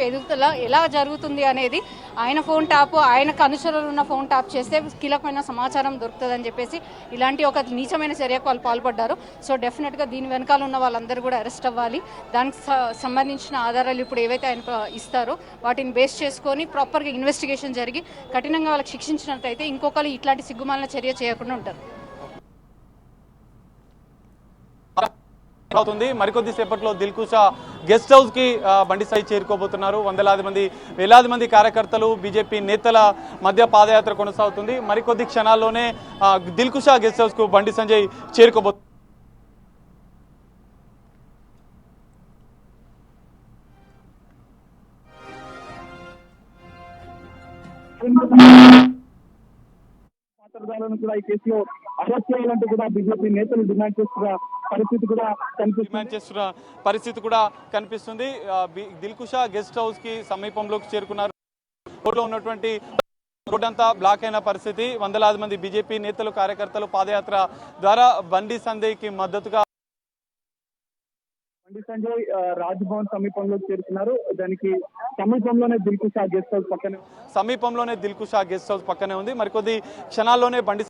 ఎదుగుదల ఎలా జరుగుతుంది అనేది ఆయన ఫోన్ ట్యాప్, ఆయనకు అనుచరులు ఉన్న ఫోన్ ట్యాప్ చేస్తే కీలకమైన సమాచారం దొరుకుతుందని చెప్పేసి ఇలాంటి ఒక నీచమైన చర్యకు వాళ్ళు పాల్పడ్డారు. సో డెఫినెట్గా దీని వెనకాల ఉన్న వాళ్ళందరూ కూడా అరెస్ట్ అవ్వాలి. దానికి సంబంధించిన ఆధారాలు ఇప్పుడు ఏవైతే ఆయన ఇస్తారో వాటిని బేస్ చేసుకొని ప్రాపర్గా ఇన్వెస్టిగేషన్ జరిగి కఠినంగా వాళ్ళకి శిక్షించినట్లయితే ఇంకొకరు ఇట్లాంటి సిగ్గుమాలిన చర్య చేయకుండా ఉంటారు. అవుతుంది. మరికొద్ది సేపట్లో దిల్కుష గెస్ట్ హౌస్ కి బండి సంజయ్ చేరుకోబోతున్నారు. వేలాది మంది కార్యకర్తలు, బీజేపీ నేతల మధ్య పాదయాత్ర కొనసాగుతుంది. మరికొద్ది క్షణాల్లోనే దిల్కుష గెస్ట్ హౌస్ కు బండి సంజయ్ చేరుకోబోతున్నారు. పాత్రదారులను కూడా ఈ కేసులో అరెస్ట్ చేయాలంటూ కూడా బీజేపీ నేతలు డిమాండ్ చేస్తున్న పరిస్థితి కూడా కనిపిస్తుంది. దిల్కుష గెస్ట్ హౌస్ కి సమీపంలోకి చేరుకున్నారు. రోడ్లో ఉన్నటువంటి రోడ్ అంతా బ్లాక్ అయిన పరిస్థితి. వందలాది మంది బీజేపీ నేతలు, కార్యకర్తలు పాదయాత్ర ద్వారా బండి సంజయ్ కి మద్దతుగా బండి సంజయ్ రాజ్భవన్ సమీపంలో చేరుకున్నారు. దానికి సమీపంలోనే దిల్కుష గెస్ట్ హౌస్ పక్కనే ఉంది. మరికొద్ది క్షణాల్లోనే బండి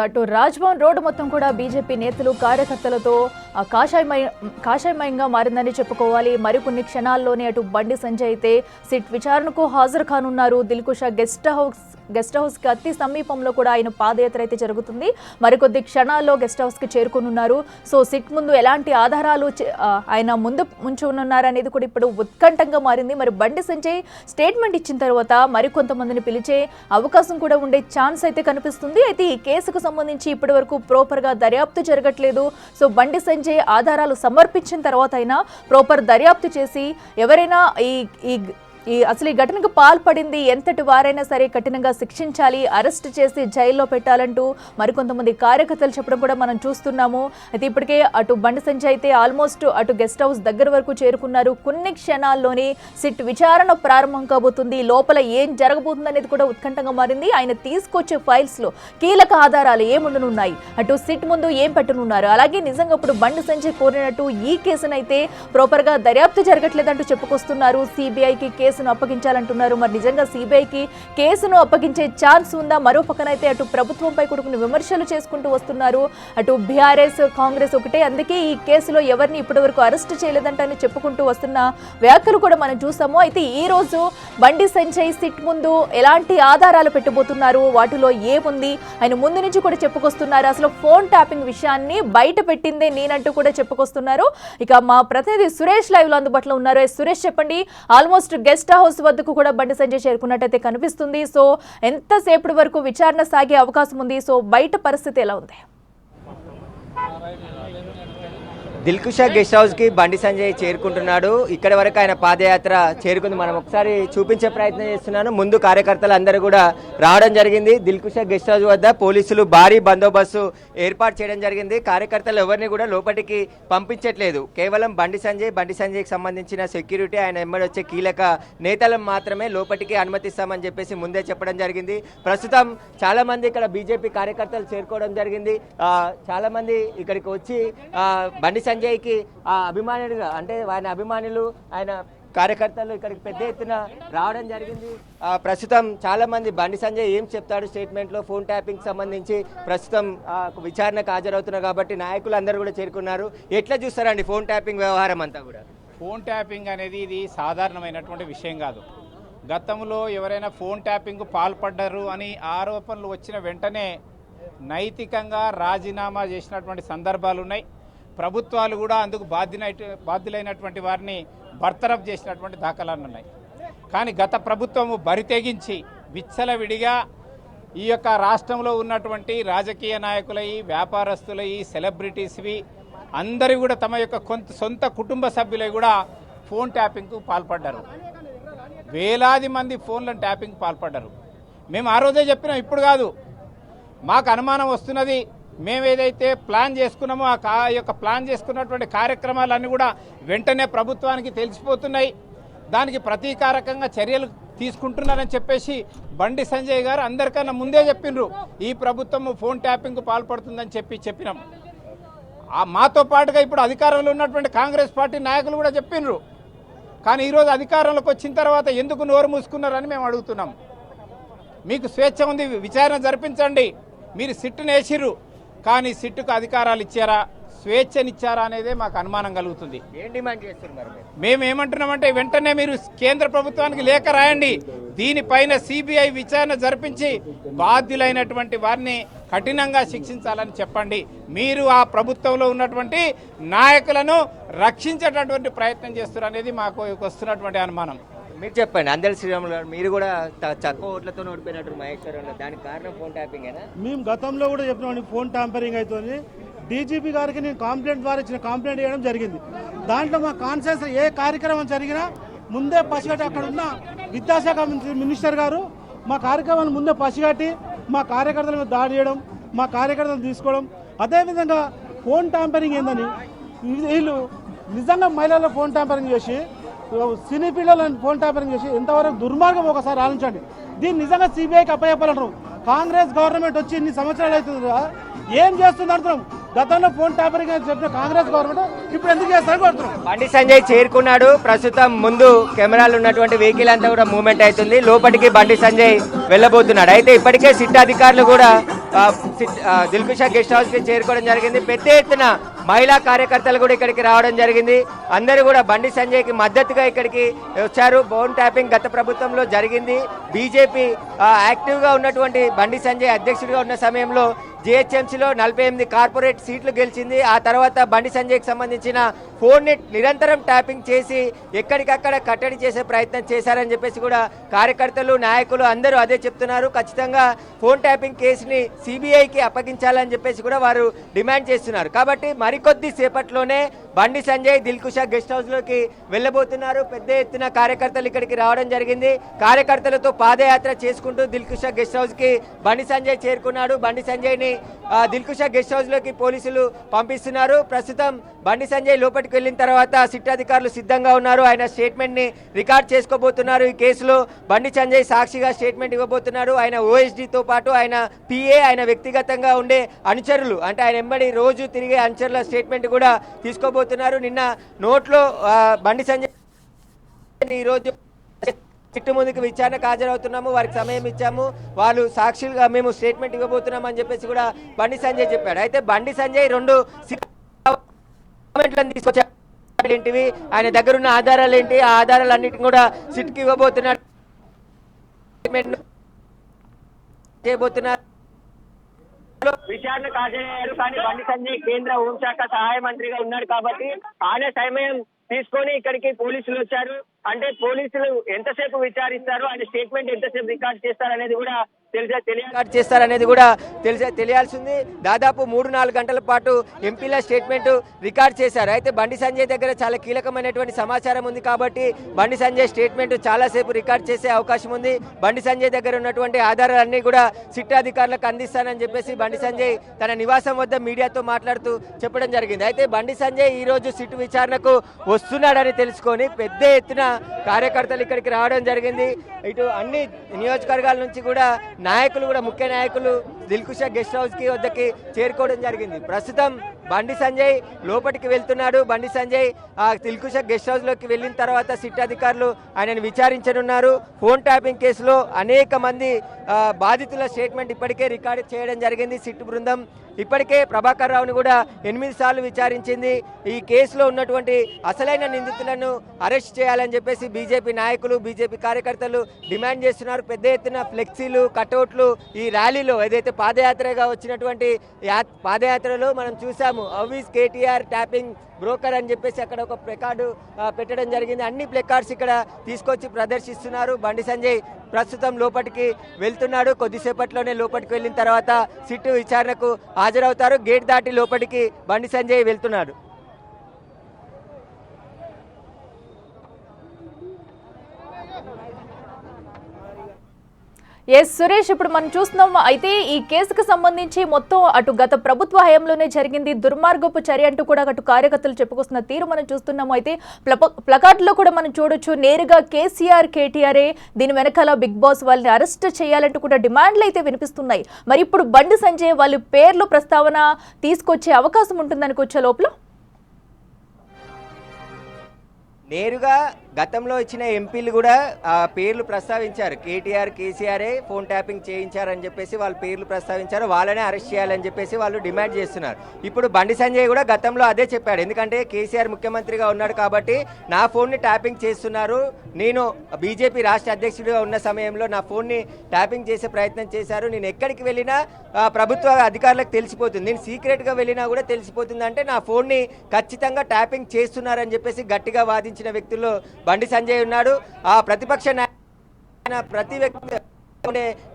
అటు రాజ్భవన్ రోడ్డు మొత్తం కూడా బీజేపీ నేతలు, కార్యకర్తలతో కాషాయమయంగా మారిందని చెప్పుకోవాలి. మరికొన్ని క్షణాల్లోనే అటు బండి సంజయ్ అయితే సిట్ విచారణకు హాజరు కానున్నారు. దిల్కుష గెస్ట్ హౌస్ గెస్ట్ హౌస్ కి అతి సమీపంలో కూడా ఆయన పాదయాత్ర అయితే జరుగుతుంది. మరికొద్ది క్షణాల్లో గెస్ట్ హౌస్ కి చేరుకునున్నారు. సో సిట్ ముందు ఎలాంటి ఆధారాలు ఆయన ముందు ఉంచున్నారు అనేది కూడా ఇప్పుడు ఉత్కంఠంగా మారింది. మరి బండి సంజయ్ స్టేట్మెంట్ ఇచ్చిన తర్వాత మరికొంతమందిని పిలిచే అవకాశం కూడా ఉండే ఛాన్స్ అయితే కనిపిస్తుంది. అయితే ఈ కేసుకు సంబంధించి ఇప్పటి వరకు ప్రాపర్ గా దర్యాప్తు జరగట్లేదు. సో బండి సంజయ్ ఆధారాలు సమర్పించిన తర్వాత అయినా ప్రాపర్ దర్యాప్తు చేసి ఎవరైనా అసలు ఈ ఘటనకు పాల్పడింది ఎంతటి వారైనా సరే కఠినంగా శిక్షించాలి, అరెస్ట్ చేసి జైల్లో పెట్టాలంటూ మరికొంతమంది కార్యకర్తలు చెప్పడం కూడా మనం చూస్తున్నాము. అయితే ఇప్పటికే అటు బండి సంజయ్ అయితే ఆల్మోస్ట్ అటు గెస్ట్ హౌస్ దగ్గర వరకు చేరుకున్నారు. కొన్ని క్షణాల్లోనే సిట్ విచారణ ప్రారంభం కాబోతుంది. లోపల ఏం జరగబోతుంది అనేది కూడా ఉత్కంఠంగా మారింది. ఆయన తీసుకొచ్చే ఫైల్స్ లో కీలక ఆధారాలు ఏముండనున్నాయి, అటు సిట్ ముందు ఏం పెట్టనున్నారు, అలాగే నిజంగా ఇప్పుడు బండి సంజయ్ కోరినట్టు ఈ కేసునైతే ప్రాపర్ గా దర్యాప్తు జరగట్లేదంటూ చెప్పుకొస్తున్నారు. సిబిఐకి కేసును అప్పగించాలంటున్నారు. మరి నిజంగా సిబిఐకి కేసును అప్పగించే ఛాన్స్ ఉందా? మరో పక్కనైతే అటు ప్రభుత్వంపై కూడా కొన్ని విమర్శలు చేసుకుంటూ వస్తున్నారు. అటు బీఆర్ఎస్ కాంగ్రెస్ ఒకటే, అందుకే ఈ కేసులో ఎవరిని ఇప్పటి వరకు అరెస్ట్ చేయలేదంటని చెప్పుకుంటూ వస్తున్న వ్యాఖ్యలు కూడా మనం చూసాము. అయితే ఈ రోజు బండి సంజయ్ సిట్ ముందు ఎలాంటి ఆధారాలు పెట్టబోతున్నారు, వాటిలో ఏముంది, ఆయన ముందు నుంచి కూడా చెప్పుకొస్తున్నారు. అసలు ఫోన్ ట్యాపింగ్ విషయాన్ని బయట పెట్టిందే నేనంటూ కూడా చెప్పుకొస్తున్నారు. ఇక మా ప్రతినిధి సురేష్ లైవ్ లో అందుబాటులో ఉన్నారు. సురేష్ చెప్పండి, ఆల్మోస్ట్ గెస్ట్ హౌస్ వద్దకు కూడా బండి సంజయ్ చేరుకున్నట్టయితే కనిపిస్తుంది. సో ఎంతసేపటి వరకు విచారణ సాగే అవకాశం ఉంది? సో బయట పరిస్థితి ఎలా ఉంది? దిల్కుషా గెస్ట్ హౌస్ కి బండి సంజయ్ చేరుకుంటున్నాడు. ఇక్కడ వరకు ఆయన పాదయాత్ర చేరుకుంది. మనం ఒకసారి చూపించే ప్రయత్నం చేస్తున్నాను. ముందు కార్యకర్తలు అందరూ కూడా రావడం జరిగింది. దిల్కుషా గెస్ట్ హౌస్ వద్ద పోలీసులు భారీ బందోబస్తు ఏర్పాటు చేయడం జరిగింది. కార్యకర్తలు ఎవరిని కూడా లోపలికి పంపించట్లేదు. కేవలం బండి సంజయ్కి సంబంధించిన సెక్యూరిటీ, ఆయన ఎమ్మడి వచ్చే కీలక నేతలను మాత్రమే లోపలికి అనుమతిస్తామని చెప్పేసి ముందే చెప్పడం జరిగింది. ప్రస్తుతం చాలా మంది ఇక్కడ బీజేపీ కార్యకర్తలు చేరుకోవడం జరిగింది. చాలా మంది ఇక్కడికి వచ్చి బండి సంజయ్కి అభిమానులుగా, అంటే ఆయన అభిమానులు, ఆయన కార్యకర్తలు ఇక్కడికి పెద్ద ఎత్తున రావడం జరిగింది. ప్రస్తుతం చాలా మంది బండి సంజయ్ ఏం చెప్తాడు స్టేట్మెంట్లో ఫోన్ ట్యాపింగ్ సంబంధించి ప్రస్తుతం విచారణకు హాజరవుతున్నారు కాబట్టి నాయకులు అందరూ కూడా చేరుకున్నారు. ఎట్లా చూస్తారండి ఫోన్ ట్యాపింగ్ వ్యవహారం అంతా కూడా? ఫోన్ ట్యాపింగ్ అనేది ఇది సాధారణమైనటువంటి విషయం కాదు. గతంలో ఎవరైనా ఫోన్ ట్యాపింగ్ పాల్పడ్డారు అని ఆరోపణలు వచ్చిన వెంటనే నైతికంగా రాజీనామా చేసినటువంటి సందర్భాలు ఉన్నాయి. ప్రభుత్వాలు కూడా అందుకు బాధ్యులైనటువంటి వారిని బర్తరఫ్ చేసినటువంటి దాఖలాలు ఉన్నాయి. కానీ గత ప్రభుత్వము బరితెగించి విచ్చలవిడిగా ఈ యొక్క రాష్ట్రంలో ఉన్నటువంటి రాజకీయ నాయకులవి, వ్యాపారస్తులవి, సెలబ్రిటీస్వి అందరూ కూడా తమ యొక్క సొంత కుటుంబ సభ్యులై కూడా ఫోన్ ట్యాపింగ్కు పాల్పడ్డారు. వేలాది మంది ఫోన్లను ట్యాపింగ్ పాల్పడ్డారు. మేము ఆ రోజే చెప్పినాం, ఇప్పుడు కాదు. మాకు అనుమానం వస్తున్నది, మేమేదైతే ప్లాన్ చేసుకున్నామో ఆ యొక్క ప్లాన్ చేసుకున్నటువంటి కార్యక్రమాలన్నీ కూడా వెంటనే ప్రభుత్వానికి తెలిసిపోతున్నాయి. దానికి ప్రతీకారకంగా చర్యలు తీసుకుంటున్నారని చెప్పేసి బండి సంజయ్ గారు అందరికన్నా ముందే చెప్పిండ్రు, ఈ ప్రభుత్వం ఫోన్ ట్యాపింగ్కు పాల్పడుతుందని చెప్పినాం. మాతో పాటుగా ఇప్పుడు అధికారంలో ఉన్నటువంటి కాంగ్రెస్ పార్టీ నాయకులు కూడా చెప్పిండ్రు. కానీ ఈరోజు అధికారంలోకి వచ్చిన తర్వాత ఎందుకు నోరు మూసుకున్నారని మేము అడుగుతున్నాం. మీకు స్వేచ్ఛ ఉంది, విచారణ జరిపించండి. మీరు సిట్టును వేసిర్రు, కానీ సిట్టుకు అధికారాలు ఇచ్చారా, స్వేచ్ఛనిచ్చారా అనేదే మాకు అనుమానం కలుగుతుంది. ఏం డిమాండ్ చేస్తున్నారు? మేము ఏమంటున్నామంటే వెంటనే మీరు కేంద్ర ప్రభుత్వానికి లేఖ రాయండి, దీనిపైన సిబిఐ విచారణ జరిపించి బాధ్యులైనటువంటి వారిని కఠినంగా శిక్షించాలని చెప్పండి. మీరు ఆ ప్రభుత్వంలో ఉన్నటువంటి నాయకులను రక్షించేటటువంటి ప్రయత్నం చేస్తున్నారు అనేది మాకు వస్తున్నటువంటి అనుమానం. మీరు చెప్పండి. అందరి శ్రీరాములు గారు, మీరు కూడా తక్కువ ఓట్లతో ఓడిపోయినట్టు మహేశ్వరంలో, దానికి కారణం ఫోన్ ట్యాపింగ్ అయినా? మేము గతంలో కూడా చెప్పినాం ఫోన్ ట్యాంపరింగ్ అవుతుంది. డీజీపీ గారికి నేను కంప్లైంట్ ద్వారా ఇచ్చిన కంప్లైంట్ చేయడం జరిగింది. దాంట్లో మా కాన్సెన్స్ ఏ కార్యక్రమం జరిగినా ముందే పసిగట్టి, అక్కడ ఉన్న విద్యాశాఖ మినిస్టర్ గారు మా కార్యక్రమాన్ని ముందే పసిగట్టి మా కార్యకర్తల మీద దాడి చేయడం, మా కార్యకర్తలు తీసుకోవడం. అదేవిధంగా ఫోన్ ట్యాంపరింగ్ ఏందని వీళ్ళు నిజంగా మహిళల ఫోన్ ట్యాంపరింగ్ చేసి, సినీ పిల్లలను ఫోన్ ట్యాంపరింగ్ చేసి ఎంతవరకు దుర్మార్గం ఒకసారి ఆలోచించండి. దీన్ని నిజంగా సిబిఐకి అప్పచెప్పాలంటారు. కాంగ్రెస్ గవర్నమెంట్ వచ్చి ఇన్ని సంవత్సరాలు అవుతుంది, ఏం చేస్తుంది అంటున్నాం. గతంలో ఫోన్ ట్యాంపరింగ్ అని చెప్పిన కాంగ్రెస్ గవర్నమెంట్ ఇప్పుడు ఎందుకు చేస్తారని కోరుతున్నాం. బండి సంజయ్ చేరుకున్నాడు. ప్రస్తుతం ముందు కెమెరాలు ఉన్నటువంటి వెహికల్ అంతా కూడా మూవ్మెంట్ అవుతుంది. లోపలికి బండి సంజయ్ వెళ్ళబోతున్నాడు. అయితే ఇప్పటికే సిట్ అధికారులు కూడా దిల్కుషా గెస్ట్ హౌస్ కి చేరుకోవడం జరిగింది. పెద్ద ఎత్తున మహిళా కార్యకర్తలు కూడా ఇక్కడికి రావడం జరిగింది. అందరూ కూడా బండి సంజయ్కి మద్దతుగా ఇక్కడికి వచ్చారు. ఫోన్ ట్యాపింగ్ గత ప్రభుత్వంలో జరిగింది. బీజేపీ యాక్టివ్గా ఉన్నటువంటి బండి సంజయ్ అధ్యక్షుడిగా ఉన్న సమయంలో జిహెచ్ఎంసీలో 48 కార్పొరేట్ సీట్లు గెలిచింది. ఆ తర్వాత బండి సంజయ్కి సంబంధించిన ఫోన్ని నిరంతరం ట్యాపింగ్ చేసి ఎక్కడికక్కడ కట్టడి చేసే ప్రయత్నం చేశారని చెప్పేసి కూడా కార్యకర్తలు నాయకులు అందరూ అదే చెప్తున్నారు. ఖచ్చితంగా ఫోన్ ట్యాపింగ్ కేసుని సిబిఐకి అప్పగించాలని చెప్పేసి కూడా వారు డిమాండ్ చేస్తున్నారు. కాబట్టి మరికొద్ది సేపట్లోనే బండి సంజయ్ దిల్కుషా గెస్ట్ హౌస్ లోకి వెళ్ళబోతున్నారు. పెద్ద ఎత్తున కార్యకర్తలు ఇక్కడికి రావడం జరిగింది. కార్యకర్తలతో పాదయాత్ర చేసుకుంటూ దిల్కుషా గెస్ట్ హౌస్ కి బండి సంజయ్ చేరుకున్నాడు. బండి సంజయ్ ని దిల్కుషా గెస్ట్ హౌస్ లోకి పోలీసులు పంపిస్తున్నారు. ప్రస్తుతం బండి సంజయ్ లోపలికి వెళ్ళిన తర్వాత సిట్ అధికారులు సిద్ధంగా ఉన్నారు. ఆయన స్టేట్మెంట్ ని రికార్డ్ చేసుకోబోతున్నారు. ఈ కేసులో బండి సంజయ్ సాక్షిగా స్టేట్మెంట్ ఇవ్వబోతున్నారు. ఆయన ఓఎస్డీతో పాటు ఆయన పిఏ, ఆయన వ్యక్తిగతంగా ఉండే అనుచరులు, అంటే ఆయన ఎంబడి రోజు తిరిగే అనుచరుల స్టేట్మెంట్ కూడా తీసుకోబోతున్నారు. నిన్న నోట్లో బండి సంజయ్ ఈరోజు చిట్టు ముందుకు విచారణకు హాజరవుతున్నాము, వారికి సమయం ఇచ్చాము, వాళ్ళు సాక్షులుగా మేము స్టేట్మెంట్ ఇవ్వబోతున్నాం అని చెప్పేసి కూడా బండి సంజయ్ చెప్పాడు. అయితే బండి సంజయ్ 2 తీసుకొచ్చారు. ఏంటివి, ఆయన దగ్గర ఉన్న ఆధారాలు ఏంటి, ఆ ఆధారాలన్నిటిని కూడా సిట్కి ఇవ్వబోతున్నారు, చేయబోతున్నారు. విచారణకు హాజరయ్యారు. కానీ బండి సంజయ్ కేంద్ర హోంశాఖ సహాయ మంత్రిగా ఉన్నాడు కాబట్టి ఆయన సమయం తీసుకొని ఇక్కడికి పోలీసులు వచ్చారు. అంటే పోలీసులు ఎంతసేపు విచారిస్తారు, ఆయన స్టేట్మెంట్ ఎంతసేపు రికార్డ్ చేస్తారనేది కూడా తెలియాల్సింది. దాదాపు 3-4 గంటల పాటు ఎంపీల స్టేట్మెంట్ రికార్డ్ చేశారు. అయితే బండి సంజయ్ దగ్గర చాలా కీలకమైనటువంటి సమాచారం ఉంది కాబట్టి బండి సంజయ్ స్టేట్మెంట్ చాలాసేపు రికార్డ్ చేసే అవకాశం ఉంది. బండి సంజయ్ దగ్గర ఉన్నటువంటి ఆధారాలన్నీ కూడా సిట్ అధికారులకు అందిస్తానని చెప్పేసి బండి సంజయ్ తన నివాసం వద్ద మీడియాతో మాట్లాడుతూ చెప్పడం జరిగింది. అయితే బండి సంజయ్ ఈ రోజు సిట్ విచారణకు వస్తున్నాడని తెలుసుకొని పెద్ద ఎత్తున కార్యకర్తలు ఇక్కడికి రావడం జరిగింది. ఇటు అన్ని నియోజకవర్గాల నుంచి కూడా నాయకులు కూడా ముఖ్య నాయకులు దిల్కుషా గెస్ట్ హౌస్ కి వద్దకి చేరుకోవడం జరిగింది. ప్రస్తుతం బండి సంజయ్ లోపలికి వెళ్తున్నాడు. బండి సంజయ్ దిల్కుషా గెస్ట్ హౌస్ లోకి వెళ్ళిన తర్వాత సిట్ అధికారులు ఆయనను విచారించనున్నారు. ఫోన్ ట్యాపింగ్ కేసులో అనేక మంది బాధితుల స్టేట్మెంట్ ఇప్పటికే రికార్డు చేయడం జరిగింది. సిట్ బృందం ఇప్పటికే ప్రభాకర్ రావును కూడా 8 సార్లు విచారించింది. ఈ కేసులో ఉన్నటువంటి అసలైన నిందితులను అరెస్ట్ చేయాలని చెప్పేసి బీజేపీ నాయకులు, బీజేపీ కార్యకర్తలు డిమాండ్ చేస్తున్నారు. పెద్ద ఎత్తున ఫ్లెక్సీలు, కటౌట్లు ఈ ర్యాలీలో ఏదైతే పాదయాత్రగా వచ్చినటువంటి పాదయాత్రలో మనం చూసాము. హౌస్ కేటీఆర్ ట్యాపింగ్ బ్రోకర్ అని చెప్పేసి అక్కడ ఒక ప్లకార్డు పెట్టడం జరిగింది. అన్ని ప్లకార్డ్స్ ఇక్కడ తీసుకొచ్చి ప్రదర్శిస్తున్నారు. బండి సంజయ్ ప్రస్తుతం లోపలికి వెళ్తున్నాడు. కొద్దిసేపట్లోనే లోపలికి వెళ్ళిన తర్వాత సిట్టు విచారణకు హాజరవుతారు. గేట్ దాటి లోపలికి బండి సంజయ్ వెళ్తున్నాడు. ఎస్ సురేష్, ఇప్పుడు మనం చూస్తున్నాం. అయితే ఈ కేసుకు సంబంధించి మొత్తం అటు గత ప్రభుత్వ హయాంలోనే జరిగింది, దుర్మార్గపు చర్య అంటూ కూడా అటు కార్యకర్తలు చెప్పుకొస్తున్న తీరు మనం చూస్తున్నాము. అయితే ప్లకార్డులో కూడా మనం చూడొచ్చు, నేరుగా కేసీఆర్, కేటీఆర్ఏ దీని వెనకాల బిగ్ బాస్ వాళ్ళని అరెస్ట్ చేయాలంటూ కూడా డిమాండ్లు అయితే వినిపిస్తున్నాయి. మరి ఇప్పుడు బండి సంజయ్ వాళ్ళ పేర్లు ప్రస్తావన తీసుకొచ్చే అవకాశం ఉంటుందనుకొచ్చే లోపల నేరుగా గతంలో ఇచ్చిన ఎంపీలు కూడా పేర్లు ప్రస్తావించారు. కేటీఆర్, కేసీఆర్ఏ ఫోన్ ట్యాపింగ్ చేయించారని చెప్పేసి వాళ్ళ పేర్లు ప్రస్తావించారు. వాళ్ళనే అరెస్ట్ చేయాలని చెప్పేసి వాళ్ళు డిమాండ్ చేస్తున్నారు. ఇప్పుడు బండి సంజయ్ కూడా గతంలో అదే చెప్పాడు. ఎందుకంటే కేసీఆర్ ముఖ్యమంత్రిగా ఉన్నాడు కాబట్టి నా ఫోన్ని ట్యాపింగ్ చేస్తున్నారు, నేను బీజేపీ రాష్ట్ర అధ్యక్షుడిగా ఉన్న సమయంలో నా ఫోన్ని ట్యాపింగ్ చేసే ప్రయత్నం చేశారు, నేను ఎక్కడికి వెళ్ళినా ప్రభుత్వ అధికారులకు తెలిసిపోతుంది, నేను సీక్రెట్గా వెళ్ళినా కూడా తెలిసిపోతుంది, అంటే నా ఫోన్ని ఖచ్చితంగా ట్యాపింగ్ చేస్తున్నారని చెప్పేసి గట్టిగా వాదించిన వ్యక్తుల్లో బండి సంజయ్ ఉన్నాడు. ఆ ప్రతిపక్ష ప్రతి వ్యక్తి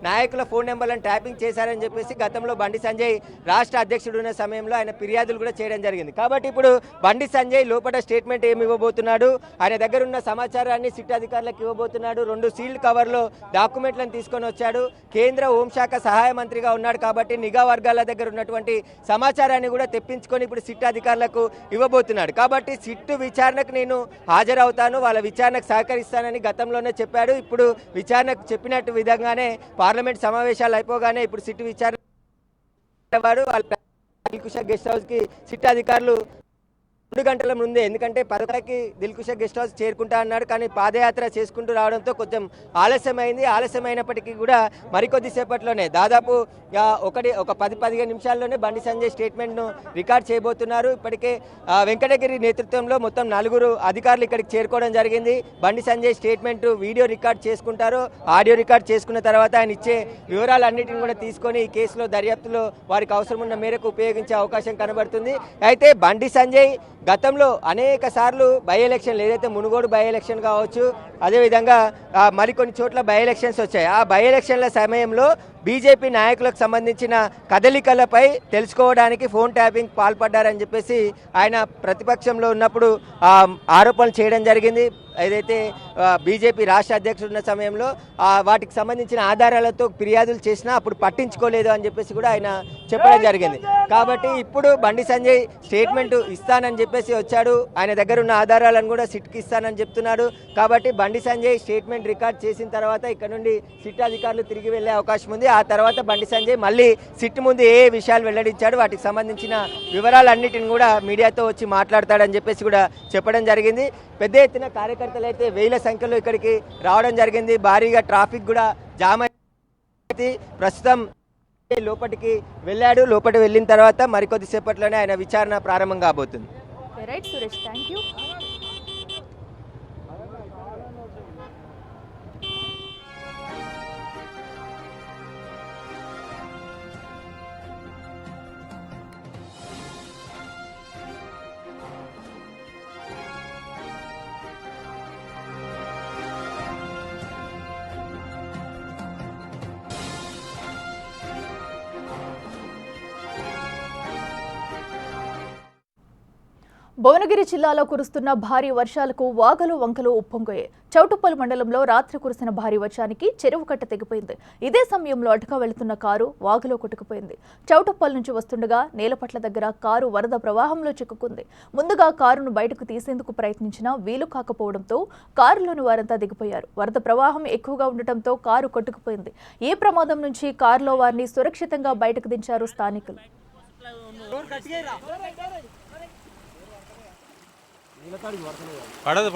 నాయకుల ఫోన్ నెంబర్లను ట్యాపింగ్ చేశారని చెప్పేసి గతంలో బండి సంజయ్ రాష్ట్ర అధ్యక్షుడు ఉన్న సమయంలో ఆయన ఫిర్యాదులు కూడా చేయడం జరిగింది. కాబట్టి ఇప్పుడు బండి సంజయ్ లోపల స్టేట్మెంట్ ఏమి ఇవ్వబోతున్నాడు, ఆయన దగ్గర ఉన్న సమాచారాన్ని సిట్ అధికారులకు ఇవ్వబోతున్నాడు. 2 సీల్డ్ కవర్లో డాక్యుమెంట్లను తీసుకొని వచ్చాడు. కేంద్ర హోంశాఖ సహాయ మంత్రిగా ఉన్నాడు కాబట్టి నిఘా వర్గాల దగ్గర ఉన్నటువంటి సమాచారాన్ని కూడా తెప్పించుకొని ఇప్పుడు సిట్ అధికారులకు ఇవ్వబోతున్నాడు. కాబట్టి సిట్ విచారణకు నేను హాజరవుతాను, వాళ్ళ విచారణకు సహకరిస్తానని గతంలోనే చెప్పాడు. ఇప్పుడు విచారణకు చెప్పినట్టు విధంగానే పార్లమెంట్ సమావేశాలు అయిపోగానే ఇప్పుడు సిట్ విచారణ గెస్ట్ హౌస్ కి సిట్ అధికారులు 2 గంటల ముందే, ఎందుకంటే 10కి దిల్కుష గెస్ట్ హౌస్ చేరుకుంటా అన్నాడు. కానీ పాదయాత్ర చేసుకుంటూ రావడంతో కొంచెం ఆలస్యమైంది. ఆలస్యమైనప్పటికీ కూడా మరికొద్ది సేపట్లోనే దాదాపు ఒక 10-15 నిమిషాల్లోనే బండి సంజయ్ స్టేట్మెంట్ను రికార్డ్ చేయబోతున్నారు. ఇప్పటికే వెంకటగిరి నేతృత్వంలో మొత్తం 4 అధికారులు ఇక్కడికి చేరుకోవడం జరిగింది. Bandi Sanjay statement video record చేసుకుంటారు. ఆడియో రికార్డ్ చేసుకున్న తర్వాత ఆయన ఇచ్చే వివరాలన్నింటిని కూడా తీసుకొని ఈ కేసులో దర్యాప్తులో వారికి అవసరం ఉన్న మేరకు ఉపయోగించే అవకాశం కనబడుతుంది. అయితే బండి సంజయ్ గతంలో అనేక సార్లు బై ఎలక్షన్లు, ఏదైతే మునుగోడు బై ఎలక్షన్ కావచ్చు, అదేవిధంగా మరికొన్ని చోట్ల బై ఎలక్షన్స్ వచ్చాయి. ఆ బై ఎలక్షన్ల సమయంలో బీజేపీ నాయకులకు సంబంధించిన కదలికలపై తెలుసుకోవడానికి ఫోన్ ట్యాపింగ్ పాల్పడ్డారని చెప్పేసి ఆయన ప్రతిపక్షంలో ఉన్నప్పుడు ఆరోపణలు చేయడం జరిగింది. ఏదైతే బీజేపీ రాష్ట్ర అధ్యక్షుడు ఉన్న సమయంలో వాటికి సంబంధించిన ఆధారాలతో ఫిర్యాదులు చేసినా అప్పుడు పట్టించుకోలేదు అని చెప్పేసి కూడా ఆయన చెప్పడం జరిగింది. కాబట్టి ఇప్పుడు బండి సంజయ్ స్టేట్మెంట్ ఇస్తానని చెప్పేసి వచ్చాడు. ఆయన దగ్గర ఉన్న ఆధారాలను కూడా సిట్కి ఇస్తానని చెప్తున్నాడు. కాబట్టి బండి సంజయ్ స్టేట్మెంట్ రికార్డ్ చేసిన తర్వాత ఇక్కడ నుండి సిట్ అధికారులు తిరిగి వెళ్లే అవకాశం ఉంది. ఆ తర్వాత బండి సంజయ్ మళ్ళీ సిట్ ముందు ఏ విషయాలు వెల్లడించాడు, వాటికి సంబంధించిన వివరాలన్నిటిని కూడా మీడియాతో వచ్చి మాట్లాడతాడని చెప్పేసి కూడా చెప్పడం జరిగింది. పెద్ద ఎత్తున కార్యకర్తలు అయితే వేల సంఖ్యలో ఇక్కడికి రావడం జరిగింది. భారీగా ట్రాఫిక్ కూడా జామ్ అయింది. ప్రస్తుతం లోపలికి వెళ్ళాడు. లోపలికి వెళ్ళిన తర్వాత మరికొద్ది సేపట్లోనే ఆయన విచారణ ప్రారంభం కాబోతుంది. Right Suresh, thank you. Bhuvanagiri జిల్లాలో కురుస్తున్న భారీ వర్షాలకు వాగులు వంకలు ఉప్పొంగాయి. చౌటుప్పల్ మండలంలో రాత్రి కురిసిన భారీ వర్షానికి చెరువు కట్ట తెగిపోయింది. ఇదే సమయంలో అటుగా వెళుతున్న కారు వాగులో కొట్టుకుపోయింది. చౌటుప్పల్ నుంచి వస్తుండగా నేలపట్ల దగ్గర కారు వరద ప్రవాహంలో చిక్కుకుంది. ముందుగా కారును బయటకు తీసేందుకు ప్రయత్నించినా వీలు కాకపోవడంతో కారులోని వారంతా దిగిపోయారు. వరద ప్రవాహం ఎక్కువగా ఉండటంతో కారు కొట్టుకుపోయింది. ఈ ప్రమాదం నుంచి కారులో వారిని సురక్షితంగా బయటకు దించారు స్థానికులు. పడదు